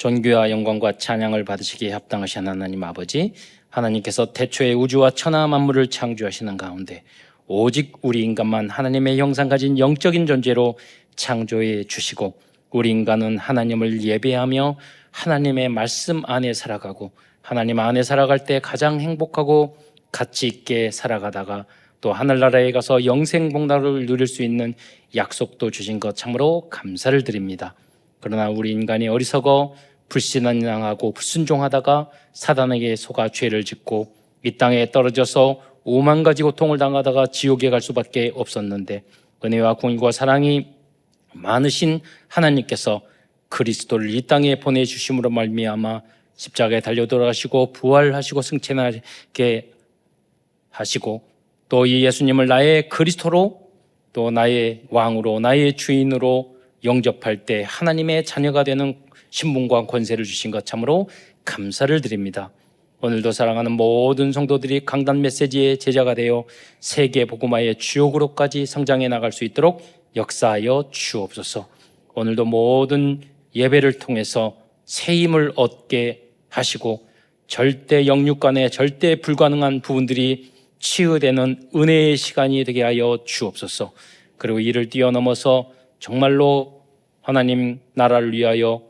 존귀와 영광과 찬양을 받으시기에 합당하신 하나님 아버지, 하나님께서 태초에 우주와 천하 만물을 창조하시는 가운데 오직 우리 인간만 하나님의 형상 가진 영적인 존재로 창조해 주시고, 우리 인간은 하나님을 예배하며 하나님의 말씀 안에 살아가고, 하나님 안에 살아갈 때 가장 행복하고 가치 있게 살아가다가 또 하늘나라에 가서 영생복락을 누릴 수 있는 약속도 주신 것 참으로 감사를 드립니다. 그러나 우리 인간이 어리석어 불신앙하고 불순종하다가 사단에게 속아 죄를 짓고 이 땅에 떨어져서 오만 가지 고통을 당하다가 지옥에 갈 수밖에 없었는데, 은혜와 공의와 사랑이 많으신 하나님께서 그리스도를 이 땅에 보내주심으로 말미암아 십자가에 달려 돌아가시고 부활하시고 승천하게 하시고, 또 이 예수님을 나의 그리스도로 또 나의 왕으로 나의 주인으로 영접할 때 하나님의 자녀가 되는 신분과 권세를 주신 것 참으로 감사를 드립니다. 오늘도 사랑하는 모든 성도들이 강단 메시지의 제자가 되어 세계 복음화의 주역으로까지 성장해 나갈 수 있도록 역사하여 주옵소서. 오늘도 모든 예배를 통해서 새 힘을 얻게 하시고 절대 영육간에 절대 불가능한 부분들이 치유되는 은혜의 시간이 되게 하여 주옵소서. 그리고 이를 뛰어넘어서 정말로 하나님 나라를 위하여,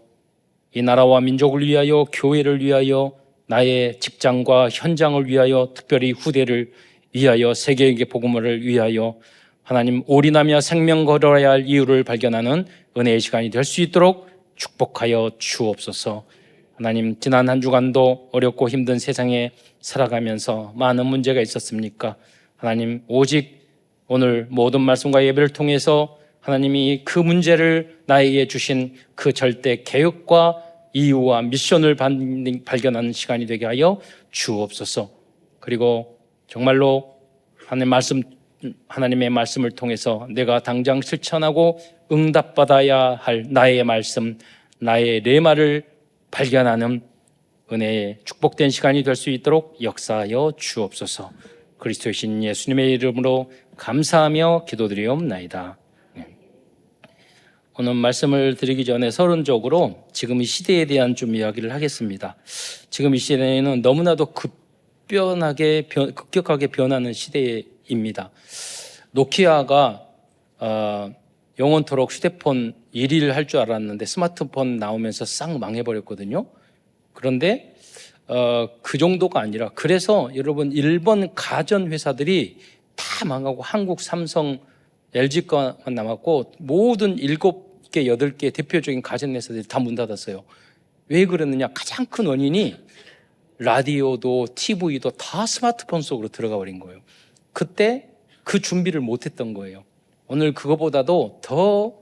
이 나라와 민족을 위하여, 교회를 위하여, 나의 직장과 현장을 위하여, 특별히 후대를 위하여, 세계에게 복음을 위하여 하나님 올인하며 생명 걸어야 할 이유를 발견하는 은혜의 시간이 될 수 있도록 축복하여 주옵소서. 하나님, 지난 한 주간도 어렵고 힘든 세상에 살아가면서 많은 문제가 있었습니까? 하나님, 오직 오늘 모든 말씀과 예배를 통해서 하나님이 그 문제를 나에게 주신 그 절대 계획과 이유와 미션을 발견하는 시간이 되게 하여 주옵소서. 그리고 정말로 하나님의 말씀을 통해서 내가 당장 실천하고 응답받아야 할 나의 말씀, 나의 레마를 발견하는 은혜의 축복된 시간이 될 수 있도록 역사하여 주옵소서. 그리스도의 신 예수님의 이름으로 감사하며 기도드리옵나이다. 오늘 말씀을 드리기 전에 서론적으로 지금 이 시대에 대한 좀 이야기를 하겠습니다. 지금 이 시대에는 너무나도 급격하게 변하는 시대입니다. 노키아가 영원토록 휴대폰 1위를 할 줄 알았는데 스마트폰 나오면서 싹 망해버렸거든요. 그런데 그 정도가 아니라, 그래서 여러분 일본 가전 회사들이 다 망하고 한국 삼성, LG가만 남았고 모든 7개, 8개 대표적인 가전 회사들이 다 문 닫았어요. 왜 그러느냐? 가장 큰 원인이 라디오도 TV도 다 스마트폰 속으로 들어가 버린 거예요. 그때 그 준비를 못했던 거예요. 오늘 그거보다도 더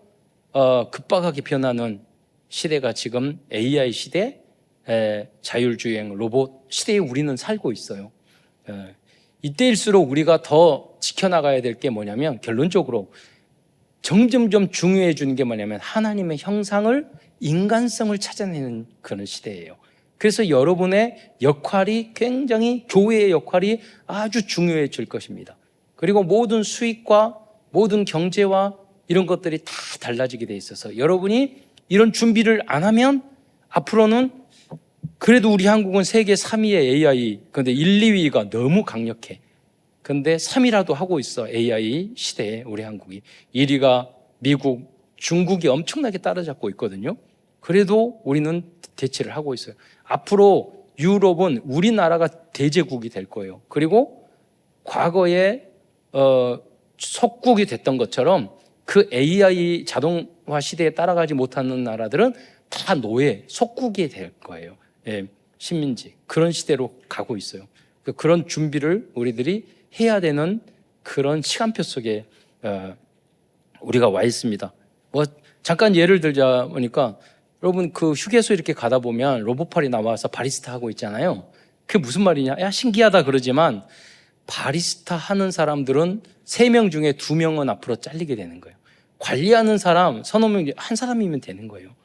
급박하게 변하는 시대가 지금 AI 시대, 자율주행 로봇 시대에 우리는 살고 있어요. 이때일수록 우리가 더 지켜나가야 될 게 뭐냐면, 결론적으로 점점점 중요해지는 게 뭐냐면 하나님의 형상을, 인간성을 찾아내는 그런 시대예요. 그래서 여러분의 역할이 굉장히, 교회의 역할이 아주 중요해질 것입니다. 그리고 모든 수익과 모든 경제와 이런 것들이 다 달라지게 돼 있어서 여러분이 이런 준비를 안 하면 앞으로는, 그래도 우리 한국은 세계 3위의 AI, 근데 1, 2위가 너무 강력해. 근데 3위라도 하고 있어. AI 시대에 우리 한국이. 1위가 미국, 중국이 엄청나게 따라잡고 있거든요. 그래도 우리는 대체를 하고 있어요. 앞으로 유럽은 우리나라가 대제국이 될 거예요. 그리고 과거에 속국이 됐던 것처럼 그 AI 자동화 시대에 따라가지 못하는 나라들은 다 노예, 속국이 될 거예요. 식민지, 그런 시대로 가고 있어요. 그런 준비를 우리들이 해야 되는 그런 시간표 속에 우리가 와 있습니다. 잠깐 예를 들자 보니까, 여러분 그 휴게소 이렇게 가다 보면 로봇팔이 나와서 바리스타 하고 있잖아요. 그게 무슨 말이냐? 야, 신기하다 그러지만 바리스타 하는 사람들은 3명 중에 2명은 앞으로 잘리게 되는 거예요. 관리하는 사람 서너 명 중에 한 사람이면 되는 거예요.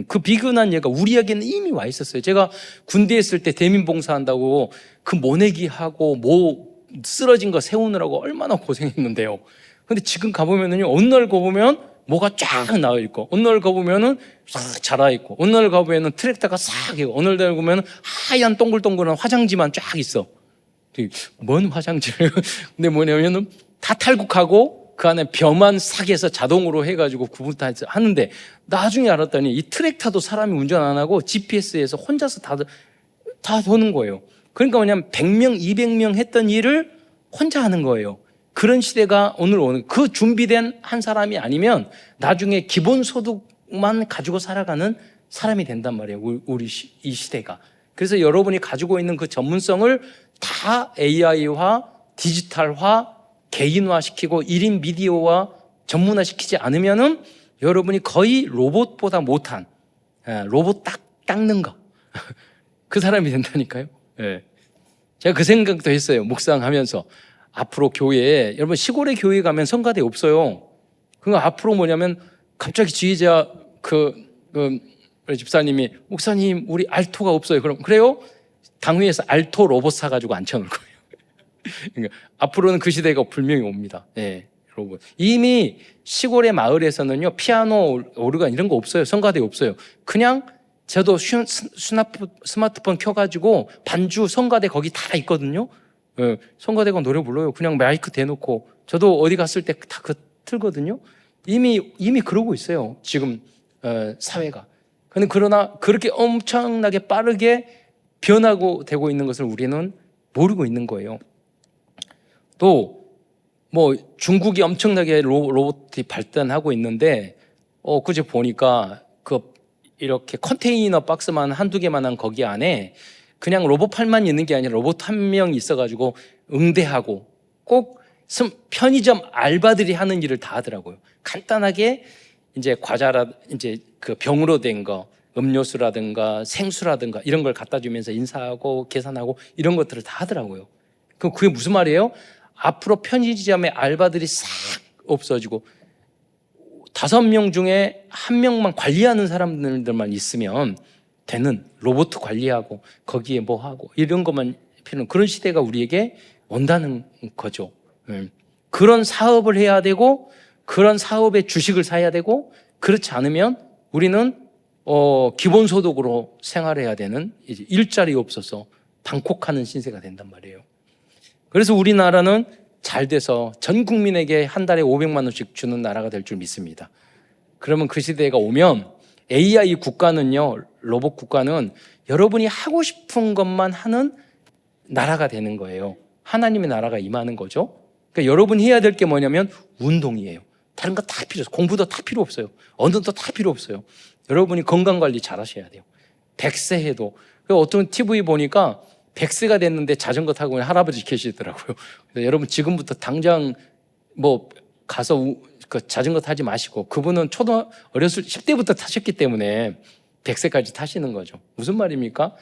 그 비근한 예가 우리에게는 이미 와 있었어요. 제가 군대에 있을 때 대민봉사한다고 그 모내기 하고 쓰러진 거 세우느라고 얼마나 고생했는데요. 근데 지금 가보면은요, 어느 날 가보면 뭐가 쫙 나와 있고, 어느 날 가보면은 싹 자라 있고, 어느 날 가보면은 트랙터가 싹 있고, 어느 날 가보면은 하얀 동글동글한 화장지만 쫙 있어. 뭔 화장지를? 근데 뭐냐면은 다 탈국하고 그 안에 벼만 싹해서 자동으로 해가지고 구분 다 하는데, 나중에 알았더니 이 트랙터도 사람이 운전 안 하고 GPS에서 혼자서 다 도는 거예요. 그러니까 뭐냐면 100명, 200명 했던 일을 혼자 하는 거예요. 그런 시대가 오늘 오는, 그 준비된 한 사람이 아니면 나중에 기본소득만 가지고 살아가는 사람이 된단 말이에요. 우리 이 시대가. 그래서 여러분이 가지고 있는 그 전문성을 다 AI화, 디지털화, 개인화시키고 1인 미디어화 전문화시키지 않으면은 여러분이 거의 로봇보다 못한, 로봇 닦는 거 그 사람이 된다니까요. 예. 제가 그 생각도 했어요. 묵상하면서 앞으로 교회에, 여러분 시골에 교회 가면 성가대 없어요. 그러니까 앞으로 뭐냐면 갑자기 지휘자 우리 집사님이, 목사님 우리 알토가 없어요. 그래요? 당회에서 알토 로봇 사가지고 앉혀놓을 거예요. 그러니까 앞으로는 그 시대가 분명히 옵니다. 예, 로봇. 이미 시골의 마을에서는요, 피아노, 오르간 이런 거 없어요. 성가대 없어요. 그냥 저도 스마트폰 켜가지고 반주 성가대 거기 다 있거든요. 예, 성가대가 노래 불러요. 그냥 마이크 대놓고. 저도 어디 갔을 때 다 틀거든요. 이미 그러고 있어요. 지금 사회가. 그러나 그렇게 엄청나게 빠르게 변하고 되고 있는 것을 우리는 모르고 있는 거예요. 또 뭐 중국이 엄청나게 로봇이 발전하고 있는데, 그제 보니까 이렇게 컨테이너 박스만 한두 개만한 거기 안에 그냥 로봇팔만 있는 게 아니라 로봇 한 명 있어가지고 응대하고, 꼭 편의점 알바들이 하는 일을 다 하더라고요. 간단하게 이제 이제 그 병으로 된 거, 음료수라든가 생수라든가 이런 걸 갖다 주면서 인사하고 계산하고 이런 것들을 다 하더라고요. 그게 무슨 말이에요? 앞으로 편의점의 알바들이 싹 없어지고 5명 중에 1명만 관리하는 사람들만 있으면 되는, 로봇 관리하고 거기에 뭐 하고 이런 것만 필요한 그런 시대가 우리에게 온다는 거죠. 그런 사업을 해야 되고, 그런 사업의 주식을 사야 되고, 그렇지 않으면 우리는 기본소득으로 생활해야 되는, 이제 일자리 없어서 방콕하는 신세가 된단 말이에요. 그래서 우리나라는 잘 돼서 전 국민에게 한 달에 500만 원씩 주는 나라가 될 줄 믿습니다. 그러면 그 시대가 오면 AI 국가는요, 로봇 국가는 여러분이 하고 싶은 것만 하는 나라가 되는 거예요. 하나님의 나라가 임하는 거죠. 그러니까 여러분이 해야 될 게 뭐냐면 운동이에요. 다른 거 다 필요 없어요. 공부도 다 필요 없어요. 언어도 다 필요 없어요. 여러분이 건강관리 잘 하셔야 돼요. 100세 해도. 어떤 TV 보니까 100세가 됐는데 자전거 타고 할아버지 계시더라고요. 여러분 지금부터 당장 뭐 가서 그 자전거 타지 마시고, 그분은 어렸을 10대부터 타셨기 때문에 100세까지 타시는 거죠. 무슨 말입니까?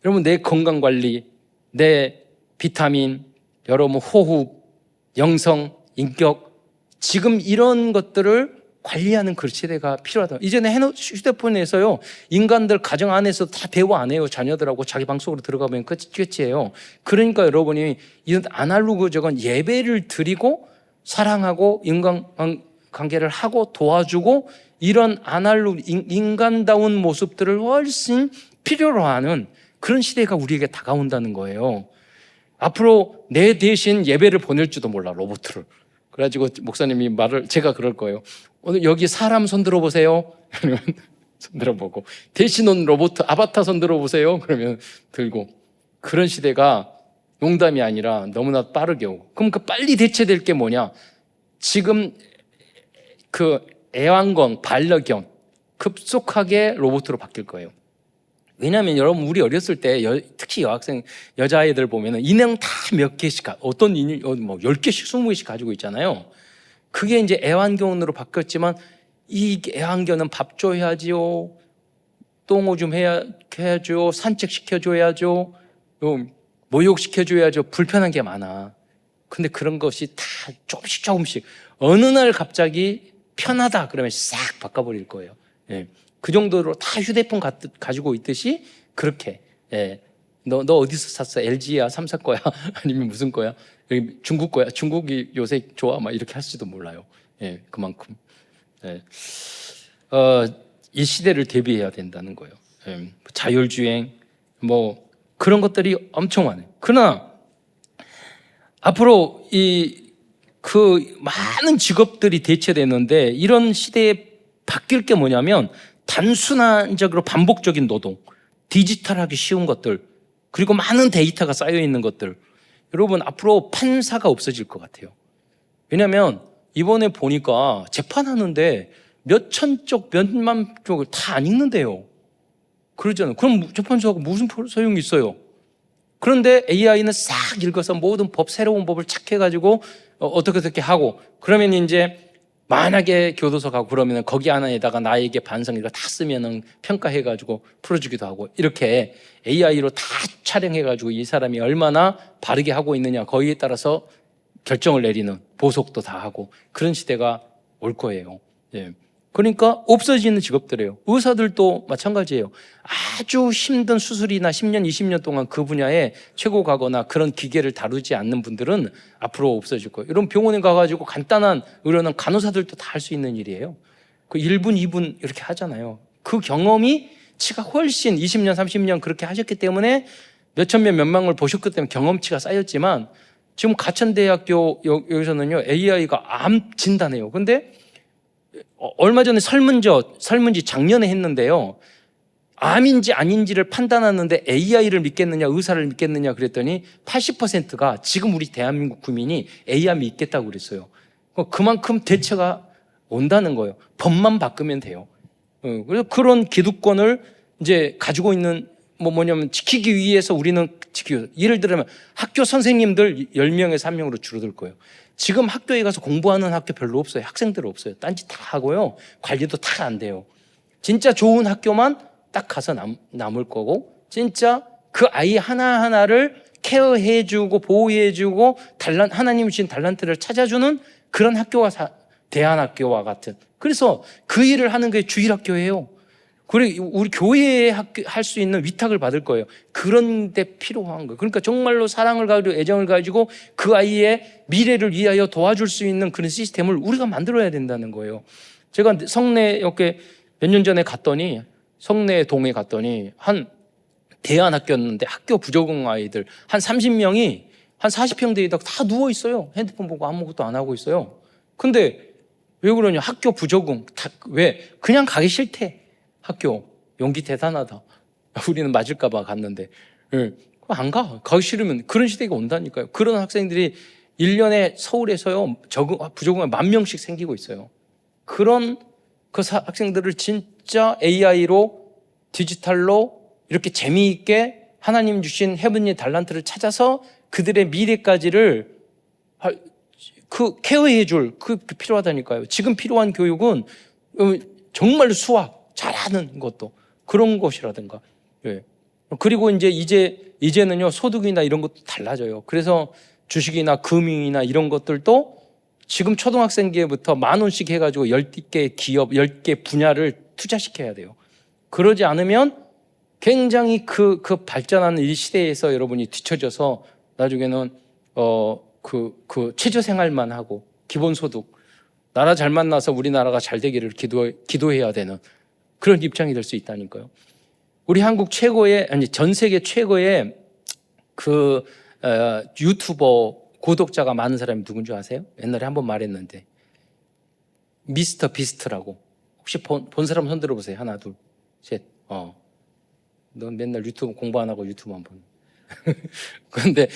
여러분 내 건강관리, 내 비타민, 여러분 호흡, 영성, 인격, 지금 이런 것들을 관리하는 그 시대가 필요하다. 이전에 휴대폰에서요, 인간들 가정 안에서 다 대화 안 해요. 자녀들하고 자기 방 속으로 들어가면 끝이에요. 그러니까 여러분이 이런 아날로그적인 예배를 드리고 사랑하고 인간관계를 하고 도와주고, 이런 아날로그 인간다운 모습들을 훨씬 필요로 하는 그런 시대가 우리에게 다가온다는 거예요. 앞으로 내 대신 예배를 보낼지도 몰라, 로봇을. 그래가지고 목사님이 제가 그럴 거예요. 오늘 여기 사람 손 들어보세요. 그러면 손 들어보고, 대신 온 로봇 아바타 손 들어보세요. 그러면 들고. 그런 시대가 농담이 아니라 너무나 빠르게 오고. 그럼 그 빨리 대체될 게 뭐냐? 지금 그 애완견, 반려견 급속하게 로봇으로 바뀔 거예요. 왜냐하면 여러분 우리 어렸을 때 특히 여학생 여자아이들 보면은 인형 다 몇 개씩, 어떤 인형 뭐 10개씩 20개씩 가지고 있잖아요. 그게 이제 애완견으로 바뀌었지만, 이 애완견은 밥 줘야지요, 똥오줌 해야죠, 산책시켜줘야죠, 목욕시켜줘야죠. 불편한 게 많아. 근데 그런 것이 다 조금씩 어느 날 갑자기 편하다 그러면 싹 바꿔버릴 거예요. 예. 그 정도로 다 휴대폰 가지고 있듯이 그렇게, 예. 너 어디서 샀어? LG야? 삼성 거야? 아니면 무슨 거야? 여기 중국 거야? 중국이 요새 좋아? 막 이렇게 할지도 몰라요. 예, 그만큼. 네. 이 시대를 대비해야 된다는 거예요. 자율주행 뭐 그런 것들이 엄청 많아요. 그러나 앞으로 그 많은 직업들이 대체되는데 이런 시대에 바뀔 게 뭐냐면 단순한적으로 반복적인 노동, 디지털하기 쉬운 것들, 그리고 많은 데이터가 쌓여 있는 것들. 여러분 앞으로 판사가 없어질 것 같아요. 왜냐하면 이번에 보니까 재판하는데 몇천 쪽, 몇만 쪽을 다 안 읽는데요. 그러잖아요. 그럼 재판소하고 무슨 소용이 있어요? 그런데 AI는 싹 읽어서 모든 새로운 법을 착해가지고 어떻게 하고, 그러면 이제 만약에 교도소 가고 그러면 거기 안에다가 나에게 반성 이거 다 쓰면은 평가해가지고 풀어주기도 하고, 이렇게 AI로 다 촬영해가지고 이 사람이 얼마나 바르게 하고 있느냐 거기에 따라서 결정을 내리는, 보석도 다 하고, 그런 시대가 올 거예요. 예. 그러니까 없어지는 직업들이에요. 의사들도 마찬가지예요. 아주 힘든 수술이나 10년, 20년 동안 그 분야에 최고 가거나 그런 기계를 다루지 않는 분들은 앞으로 없어질 거예요. 이런 병원에 가가지고 간단한 의료는 간호사들도 다 할 수 있는 일이에요. 그 1분, 2분 이렇게 하잖아요. 그 경험이 치가 훨씬 20년, 30년 그렇게 하셨기 때문에 몇천 명, 몇만을 보셨기 때문에 경험치가 쌓였지만, 지금 가천대학교 여기서는요, AI가 암 진단해요. 근데 얼마 전에 설문지 작년에 했는데요, 암인지 아닌지를 판단하는데 AI를 믿겠느냐 의사를 믿겠느냐 그랬더니 80%가 지금 우리 대한민국 국민이 AI 믿겠다고 그랬어요. 그만큼 대처가 온다는 거예요. 법만 바꾸면 돼요. 그래서 그런 기득권을 이제 가지고 있는 뭐냐면 지키기 위해서 우리는 지키고, 예를 들면 학교 선생님들 10명에서 1명으로 줄어들 거예요. 지금 학교에 가서 공부하는 학교 별로 없어요. 학생들 없어요. 딴짓 다 하고요. 관리도 다 안 돼요. 진짜 좋은 학교만 딱 가서 남을 거고, 진짜 그 아이 하나하나를 케어해주고 보호해주고 하나님 주신 달란트를 찾아주는 그런 학교가 대안학교와 같은, 그래서 그 일을 하는 게 주일학교예요. 그리고 우리 교회에 할 수 있는 위탁을 받을 거예요. 그런 데 필요한 거예요. 그러니까 정말로 사랑을 가지고 애정을 가지고 그 아이의 미래를 위하여 도와줄 수 있는 그런 시스템을 우리가 만들어야 된다는 거예요. 제가 성내 이렇게 몇 년 전에 갔더니, 성내 동에 갔더니 한 대안학교였는데 학교 부적응 아이들 한 30명이 한 40평대에다 다 누워 있어요. 핸드폰 보고 아무것도 안 하고 있어요. 근데 왜 그러냐? 학교 부적응. 왜? 그냥 가기 싫대. 학교 용기 대단하다. 우리는 맞을까봐 갔는데, 안 가. 가기 싫으면. 그런 시대가 온다니까요. 그런 학생들이 1년에 서울에서요 부적응이 10,000명씩 생기고 있어요. 그런 그 학생들을 진짜 AI로 디지털로 이렇게 재미있게 하나님 주신 헤븐리 달란트를 찾아서 그들의 미래까지를 케어해줄 필요하다니까요. 지금 필요한 교육은 정말 수학 잘하는 것도 그런 것이라든가. 예. 그리고 이제는요 소득이나 이런 것도 달라져요. 그래서 주식이나 금융이나 이런 것들도 지금 초등학생기부터 10,000원씩 해가지고 10개 기업, 10개 분야를 투자시켜야 돼요. 그러지 않으면 굉장히 그 발전하는 이 시대에서 여러분이 뒤처져서 나중에는 최저생활만 하고 기본소득, 나라 잘 만나서 우리나라가 잘 되기를 기도해야 되는 그런 입장이 될 수 있다니까요. 우리 한국 전 세계 최고의 유튜버 구독자가 많은 사람이 누군지 아세요? 옛날에 한번 말했는데, 미스터 비스트라고. 혹시 본 사람 손 들어보세요. 하나, 둘, 셋. 넌 맨날 유튜브 공부 안 하고 유튜브만 보는. 그런데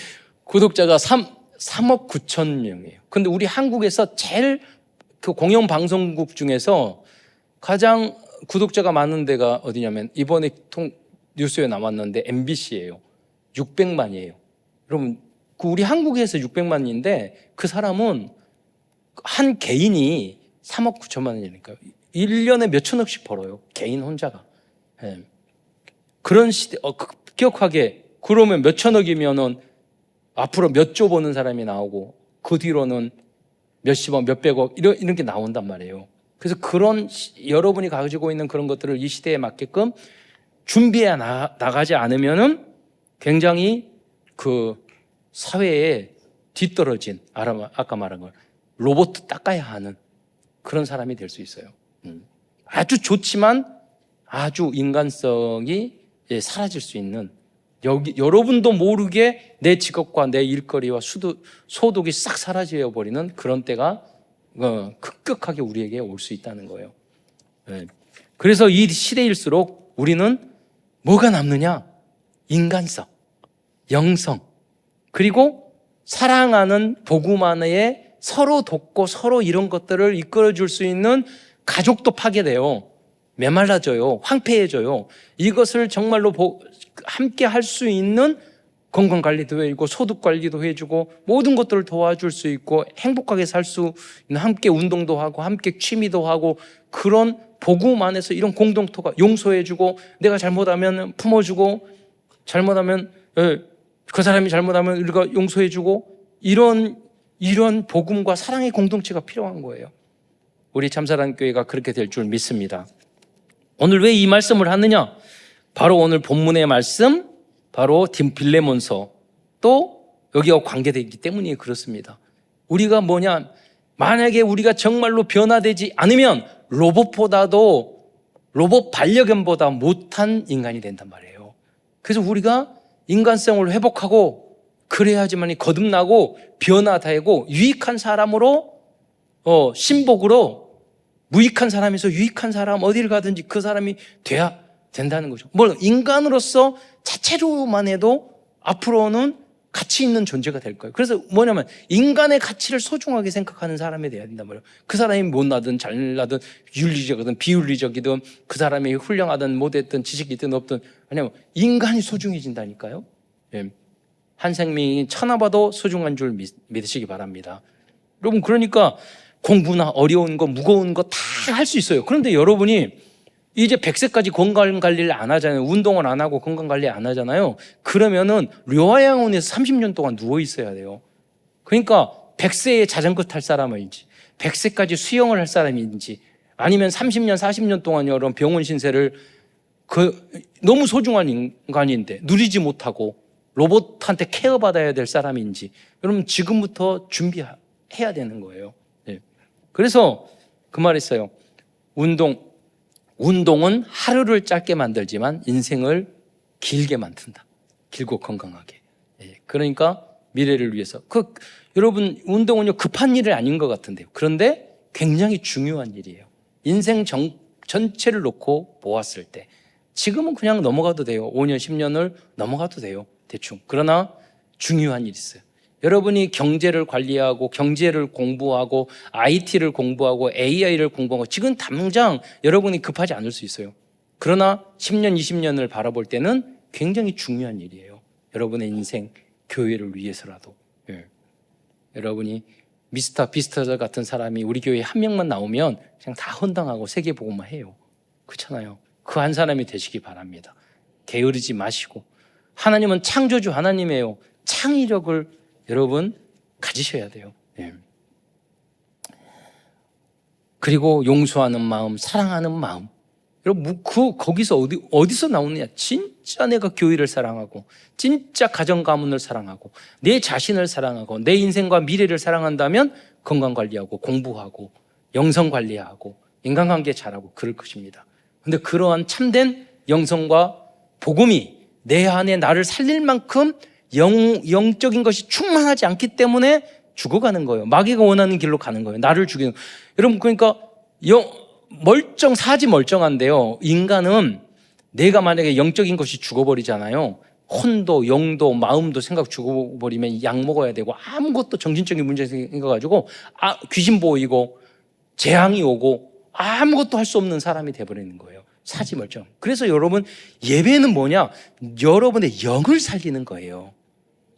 구독자가 3억 9천 명이에요. 근데 우리 한국에서 제일 그 공영방송국 중에서 가장 구독자가 많은 데가 어디냐면, 이번에 뉴스에 나왔는데 MBC예요. 600만이에요. 여러분, 우리 한국에서 600만인데 그 사람은 한 개인이 3억 9천만 원이니까요. 1년에 몇천억씩 벌어요. 개인 혼자가. 예. 그런 시대, 급격하게, 그러면 몇천억이면은 앞으로 몇 조 버는 사람이 나오고, 그 뒤로는 몇십억, 몇백억, 이런 게 나온단 말이에요. 그래서 여러분이 가지고 있는 그런 것들을 이 시대에 맞게끔 준비해 나가지 않으면은 굉장히 그 사회에 뒤떨어진, 아까 말한 걸 로봇 닦아야 하는 그런 사람이 될 수 있어요. 아주 좋지만 아주 인간성이 사라질 수 있는, 여러분도 모르게 내 직업과 내 일거리와 소득이 싹 사라져 버리는 그런 때가 급격하게 우리에게 올 수 있다는 거예요. 그래서 이 시대일수록 우리는 뭐가 남느냐? 인간성, 영성, 그리고 사랑하는 복음 안에 서로 돕고 서로 이런 것들을 이끌어줄 수 있는 가족도 파괴돼요. 메말라져요. 황폐해져요. 이것을 정말로 함께 할 수 있는 건강관리도 해주고 소득관리도 해주고 모든 것들을 도와줄 수 있고 행복하게 살 수 있는, 함께 운동도 하고 함께 취미도 하고, 그런 복음 안에서 이런 공동토가 용서해주고, 내가 잘못하면 품어주고, 잘못하면 그 사람이 잘못하면 우리가 용서해주고, 이런 복음과 사랑의 공동체가 필요한 거예요. 우리 참사랑교회가 그렇게 될 줄 믿습니다. 오늘 왜 이 말씀을 하느냐? 바로 오늘 본문의 말씀, 바로 빌레몬서, 또 여기와 관계되기 때문에 그렇습니다. 우리가 뭐냐? 만약에 우리가 정말로 변화되지 않으면 로봇 반려견보다 못한 인간이 된단 말이에요. 그래서 우리가 인간성을 회복하고, 그래야지만 거듭나고 변화되고 유익한 사람으로, 신복으로 무익한 사람에서 유익한 사람, 어디를 가든지 그 사람이 돼야 된다는 거죠. 인간으로서 자체로만 해도 앞으로는 가치 있는 존재가 될 거예요. 그래서 뭐냐면 인간의 가치를 소중하게 생각하는 사람이 돼야 된단 말이에요. 그 사람이 못나든 잘나든 윤리적이든 비윤리적이든, 그 사람이 훌륭하든 못했든 지식이든 없든, 왜냐면 인간이 소중해진다니까요. 한 생명이 천하봐도 소중한 줄 믿으시기 바랍니다. 여러분, 그러니까 공부나 어려운 거, 무거운 거 다 할 수 있어요. 그런데 여러분이 이제 100세까지 건강관리를 안 하잖아요. 운동을 안 하고 건강관리 안 하잖아요. 그러면은 요양원에서 30년 동안 누워 있어야 돼요. 그러니까 100세에 자전거 탈 사람인지, 100세까지 수영을 할 사람인지, 아니면 30년, 40년 동안 여러분 병원 신세를, 너무 소중한 인간인데 누리지 못하고 로봇한테 케어받아야 될 사람인지, 여러분 지금부터 준비해야 되는 거예요. 그래서 그 말 있어요. 운동은 하루를 짧게 만들지만 인생을 길게 만든다. 길고 건강하게. 그러니까 미래를 위해서. 여러분, 운동은요, 급한 일이 아닌 것 같은데요. 그런데 굉장히 중요한 일이에요. 인생 전체를 놓고 보았을 때. 지금은 그냥 넘어가도 돼요. 5년, 10년을 넘어가도 돼요. 대충. 그러나 중요한 일이 있어요. 여러분이 경제를 관리하고 경제를 공부하고 IT를 공부하고 AI를 공부하고, 지금 당장 여러분이 급하지 않을 수 있어요. 그러나 10년, 20년을 바라볼 때는 굉장히 중요한 일이에요. 여러분의 인생, 교회를 위해서라도. 여러분이 미스터 비스터 같은 사람이 우리 교회에 한 명만 나오면 그냥 다 헌당하고 세계복음만 해요. 그렇잖아요. 그 한 사람이 되시기 바랍니다. 게으르지 마시고. 하나님은 창조주 하나님이에요. 창의력을 여러분 가지셔야 돼요. 그리고 용서하는 마음, 사랑하는 마음. 여러분, 거기서 어디서 나오느냐? 진짜 내가 교회를 사랑하고, 진짜 가정 가문을 사랑하고, 내 자신을 사랑하고, 내 인생과 미래를 사랑한다면 건강 관리하고, 공부하고, 영성 관리하고, 인간관계 잘하고 그럴 것입니다. 근데 그러한 참된 영성과 복음이 내 안에 나를 살릴 만큼 영적인 것이 충만하지 않기 때문에 죽어가는 거예요. 마귀가 원하는 길로 가는 거예요. 나를 죽이는. 여러분, 그러니까 사지 멀쩡한데요. 인간은 내가 만약에 영적인 것이 죽어버리잖아요. 혼도, 영도, 마음도 생각 죽어버리면 약 먹어야 되고, 아무것도 정신적인 문제 생겨가지고 귀신 보이고 재앙이 오고 아무것도 할 수 없는 사람이 돼버리는 거예요. 사지 멀쩡. 그래서 여러분, 예배는 뭐냐? 여러분의 영을 살리는 거예요.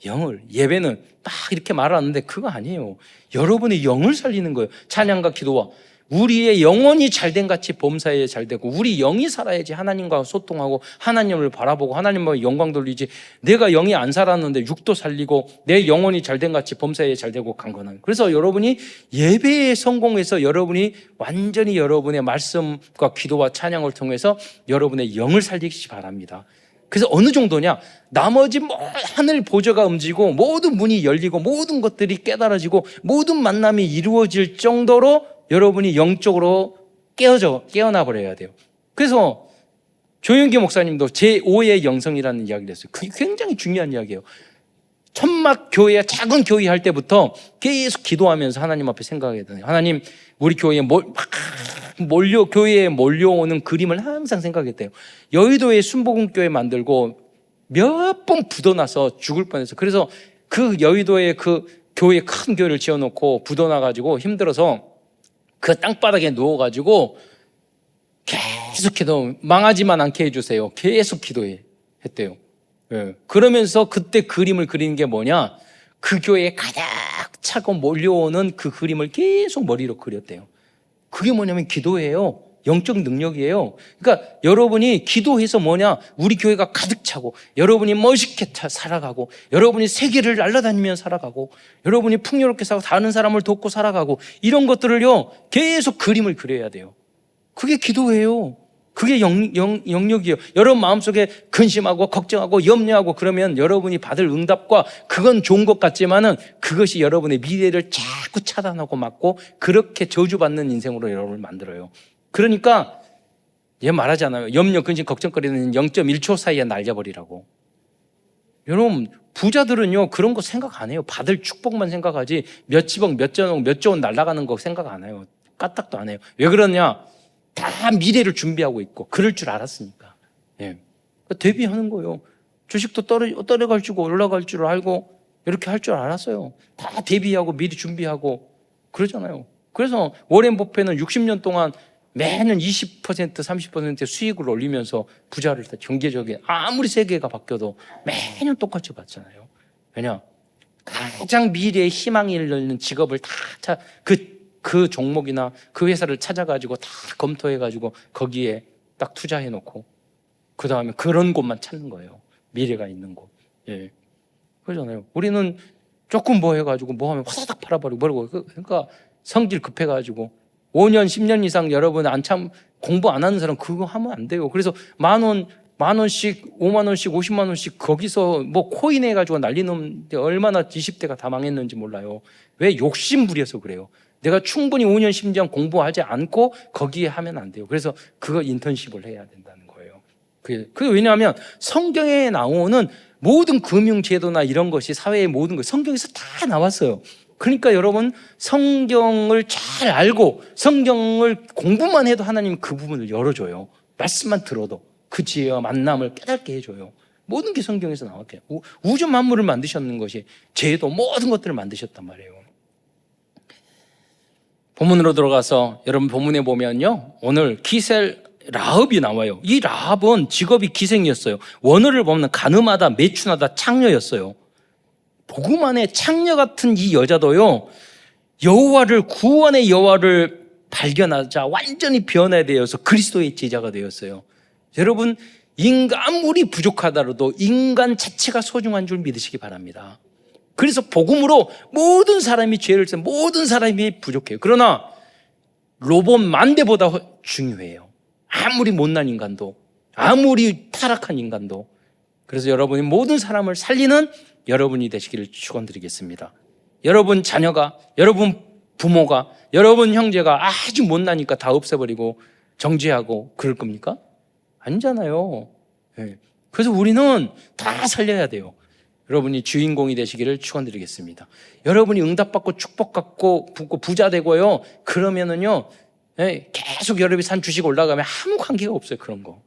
영을. 예배는 딱 이렇게 말하는데 그거 아니에요. 여러분의 영을 살리는 거예요. 찬양과 기도와 우리의 영혼이 잘된 같이 범사에 잘되고, 우리 영이 살아야지 하나님과 소통하고 하나님을 바라보고 하나님과 영광 돌리지. 내가 영이 안 살았는데 육도 살리고 내 영혼이 잘된 같이 범사에 잘되고 강건한. 그래서 여러분이 예배에 성공해서 여러분이 완전히 여러분의 말씀과 기도와 찬양을 통해서 여러분의 영을 살리시기 바랍니다. 그래서 어느 정도냐? 나머지 하늘 보좌가 움직이고 모든 문이 열리고 모든 것들이 깨달아지고 모든 만남이 이루어질 정도로 여러분이 영적으로 깨어나 버려야 돼요. 그래서 조영기 목사님도 제5의 영성이라는 이야기를 했어요. 그게 굉장히 중요한 이야기예요. 천막 교회, 작은 교회 할 때부터 계속 기도하면서 하나님 앞에 생각해야 돼요. 하나님, 우리 교회에 교회에 몰려오는 그림을 항상 생각했대요. 여의도에 순복음교회 만들고 몇 번 부도나서 죽을 뻔했어요. 그래서 그 여의도에 그 교회 큰 교회를 지어놓고 부도나가지고 힘들어서 그 땅바닥에 누워가지고 계속 기도, 망하지만 않게 해주세요. 계속 기도했대요. 예. 그러면서 그때 그림을 그리는 게 뭐냐? 그 교회에 가득 차고 몰려오는 그 그림을 계속 머리로 그렸대요. 그게 뭐냐면 기도예요. 영적 능력이에요. 그러니까 여러분이 기도해서 뭐냐? 우리 교회가 가득 차고, 여러분이 멋있게 살아가고, 여러분이 세계를 날아다니며 살아가고, 여러분이 풍요롭게 살고 다른 사람을 돕고 살아가고, 이런 것들을요 계속 그림을 그려야 돼요. 그게 기도예요. 그게 영역이에요. 여러분 마음속에 근심하고 걱정하고 염려하고 그러면 여러분이 받을 응답과 그건 좋은 것 같지만은 그것이 여러분의 미래를 자꾸 차단하고 막고 그렇게 저주받는 인생으로 여러분을 만들어요. 그러니까 얘 말하잖아요. 염려, 근심, 걱정거리는 0.1초 사이에 날려버리라고. 여러분 부자들은요 그런 거 생각 안 해요. 받을 축복만 생각하지 몇 십억, 몇 천억, 몇 조 원 날아가는 거 생각 안 해요. 까딱도 안 해요. 왜 그러냐? 다 미래를 준비하고 있고 그럴 줄 알았으니까. 예. 대비하는 거예요. 주식도 떨어갈 줄 올라갈 줄 알고 이렇게 할 줄 알았어요. 다 대비하고 미리 준비하고 그러잖아요. 그래서 워렌 버핏은 60년 동안 매년 20% 30% 수익을 올리면서 부자를 다 경제적인 아무리 세계가 바뀌어도 매년 똑같이 받잖아요. 왜냐? 가장 미래의 희망이 있는 직업을 다 그 종목이나 그 회사를 찾아가지고 다 검토해가지고 거기에 딱 투자해놓고 그 다음에 그런 곳만 찾는 거예요. 미래가 있는 곳. 예. 그러잖아요. 우리는 조금 뭐 해가지고 뭐 하면 화사닥 팔아버리고 그러니까 성질 급해가지고 5년 10년 이상 여러분 공부 안 하는 사람 그거 하면 안 돼요. 그래서 만 원씩 5만 원씩 50만 원씩 거기서 뭐 코인 해가지고 날리는데 얼마나 20대가 다 망했는지 몰라요. 왜? 욕심 부려서 그래요. 내가 충분히 5년 10년 공부하지 않고 거기에 하면 안 돼요. 그래서 그거 인턴십을 해야 된다는 거예요. 그게 왜냐하면 성경에 나오는 모든 금융제도나 이런 것이 사회의 모든 것 성경에서 다 나왔어요. 그러니까 여러분 성경을 잘 알고 성경을 공부만 해도 하나님 그 부분을 열어줘요. 말씀만 들어도 그 지혜와 만남을 깨닫게 해줘요. 모든 게 성경에서 나왔대요. 우주 만물을 만드셨는 것이 제도 모든 것들을 만드셨단 말이에요. 본문으로 들어가서 여러분 본문에 보면요 오늘 기셀 라합이 나와요. 이 라합은 직업이 기생이었어요. 원어를 보면 가늠하다, 매춘하다, 창녀였어요. 복음 안에 창녀 같은 이 여자도요 구원의 여호와를 발견하자 완전히 변화되어서 그리스도의 제자가 되었어요. 여러분 아무리 부족하더라도 인간 자체가 소중한 줄 믿으시기 바랍니다. 그래서 복음으로 모든 사람이 죄를 지은 모든 사람이 부족해요. 그러나 로봇 10,000대보다 중요해요. 아무리 못난 인간도 아무리 타락한 인간도. 그래서 여러분이 모든 사람을 살리는 여러분이 되시기를 축원드리겠습니다. 여러분 자녀가, 여러분 부모가, 여러분 형제가 아주 못나니까 다 없애버리고 정죄하고 그럴 겁니까? 아니잖아요. 그래서 우리는 다 살려야 돼요. 여러분이 주인공이 되시기를 축원드리겠습니다. 여러분이 응답받고 축복받고 부자 되고요. 그러면은요, 계속 여러분이 산 주식 올라가면 아무 관계가 없어요. 그런 거.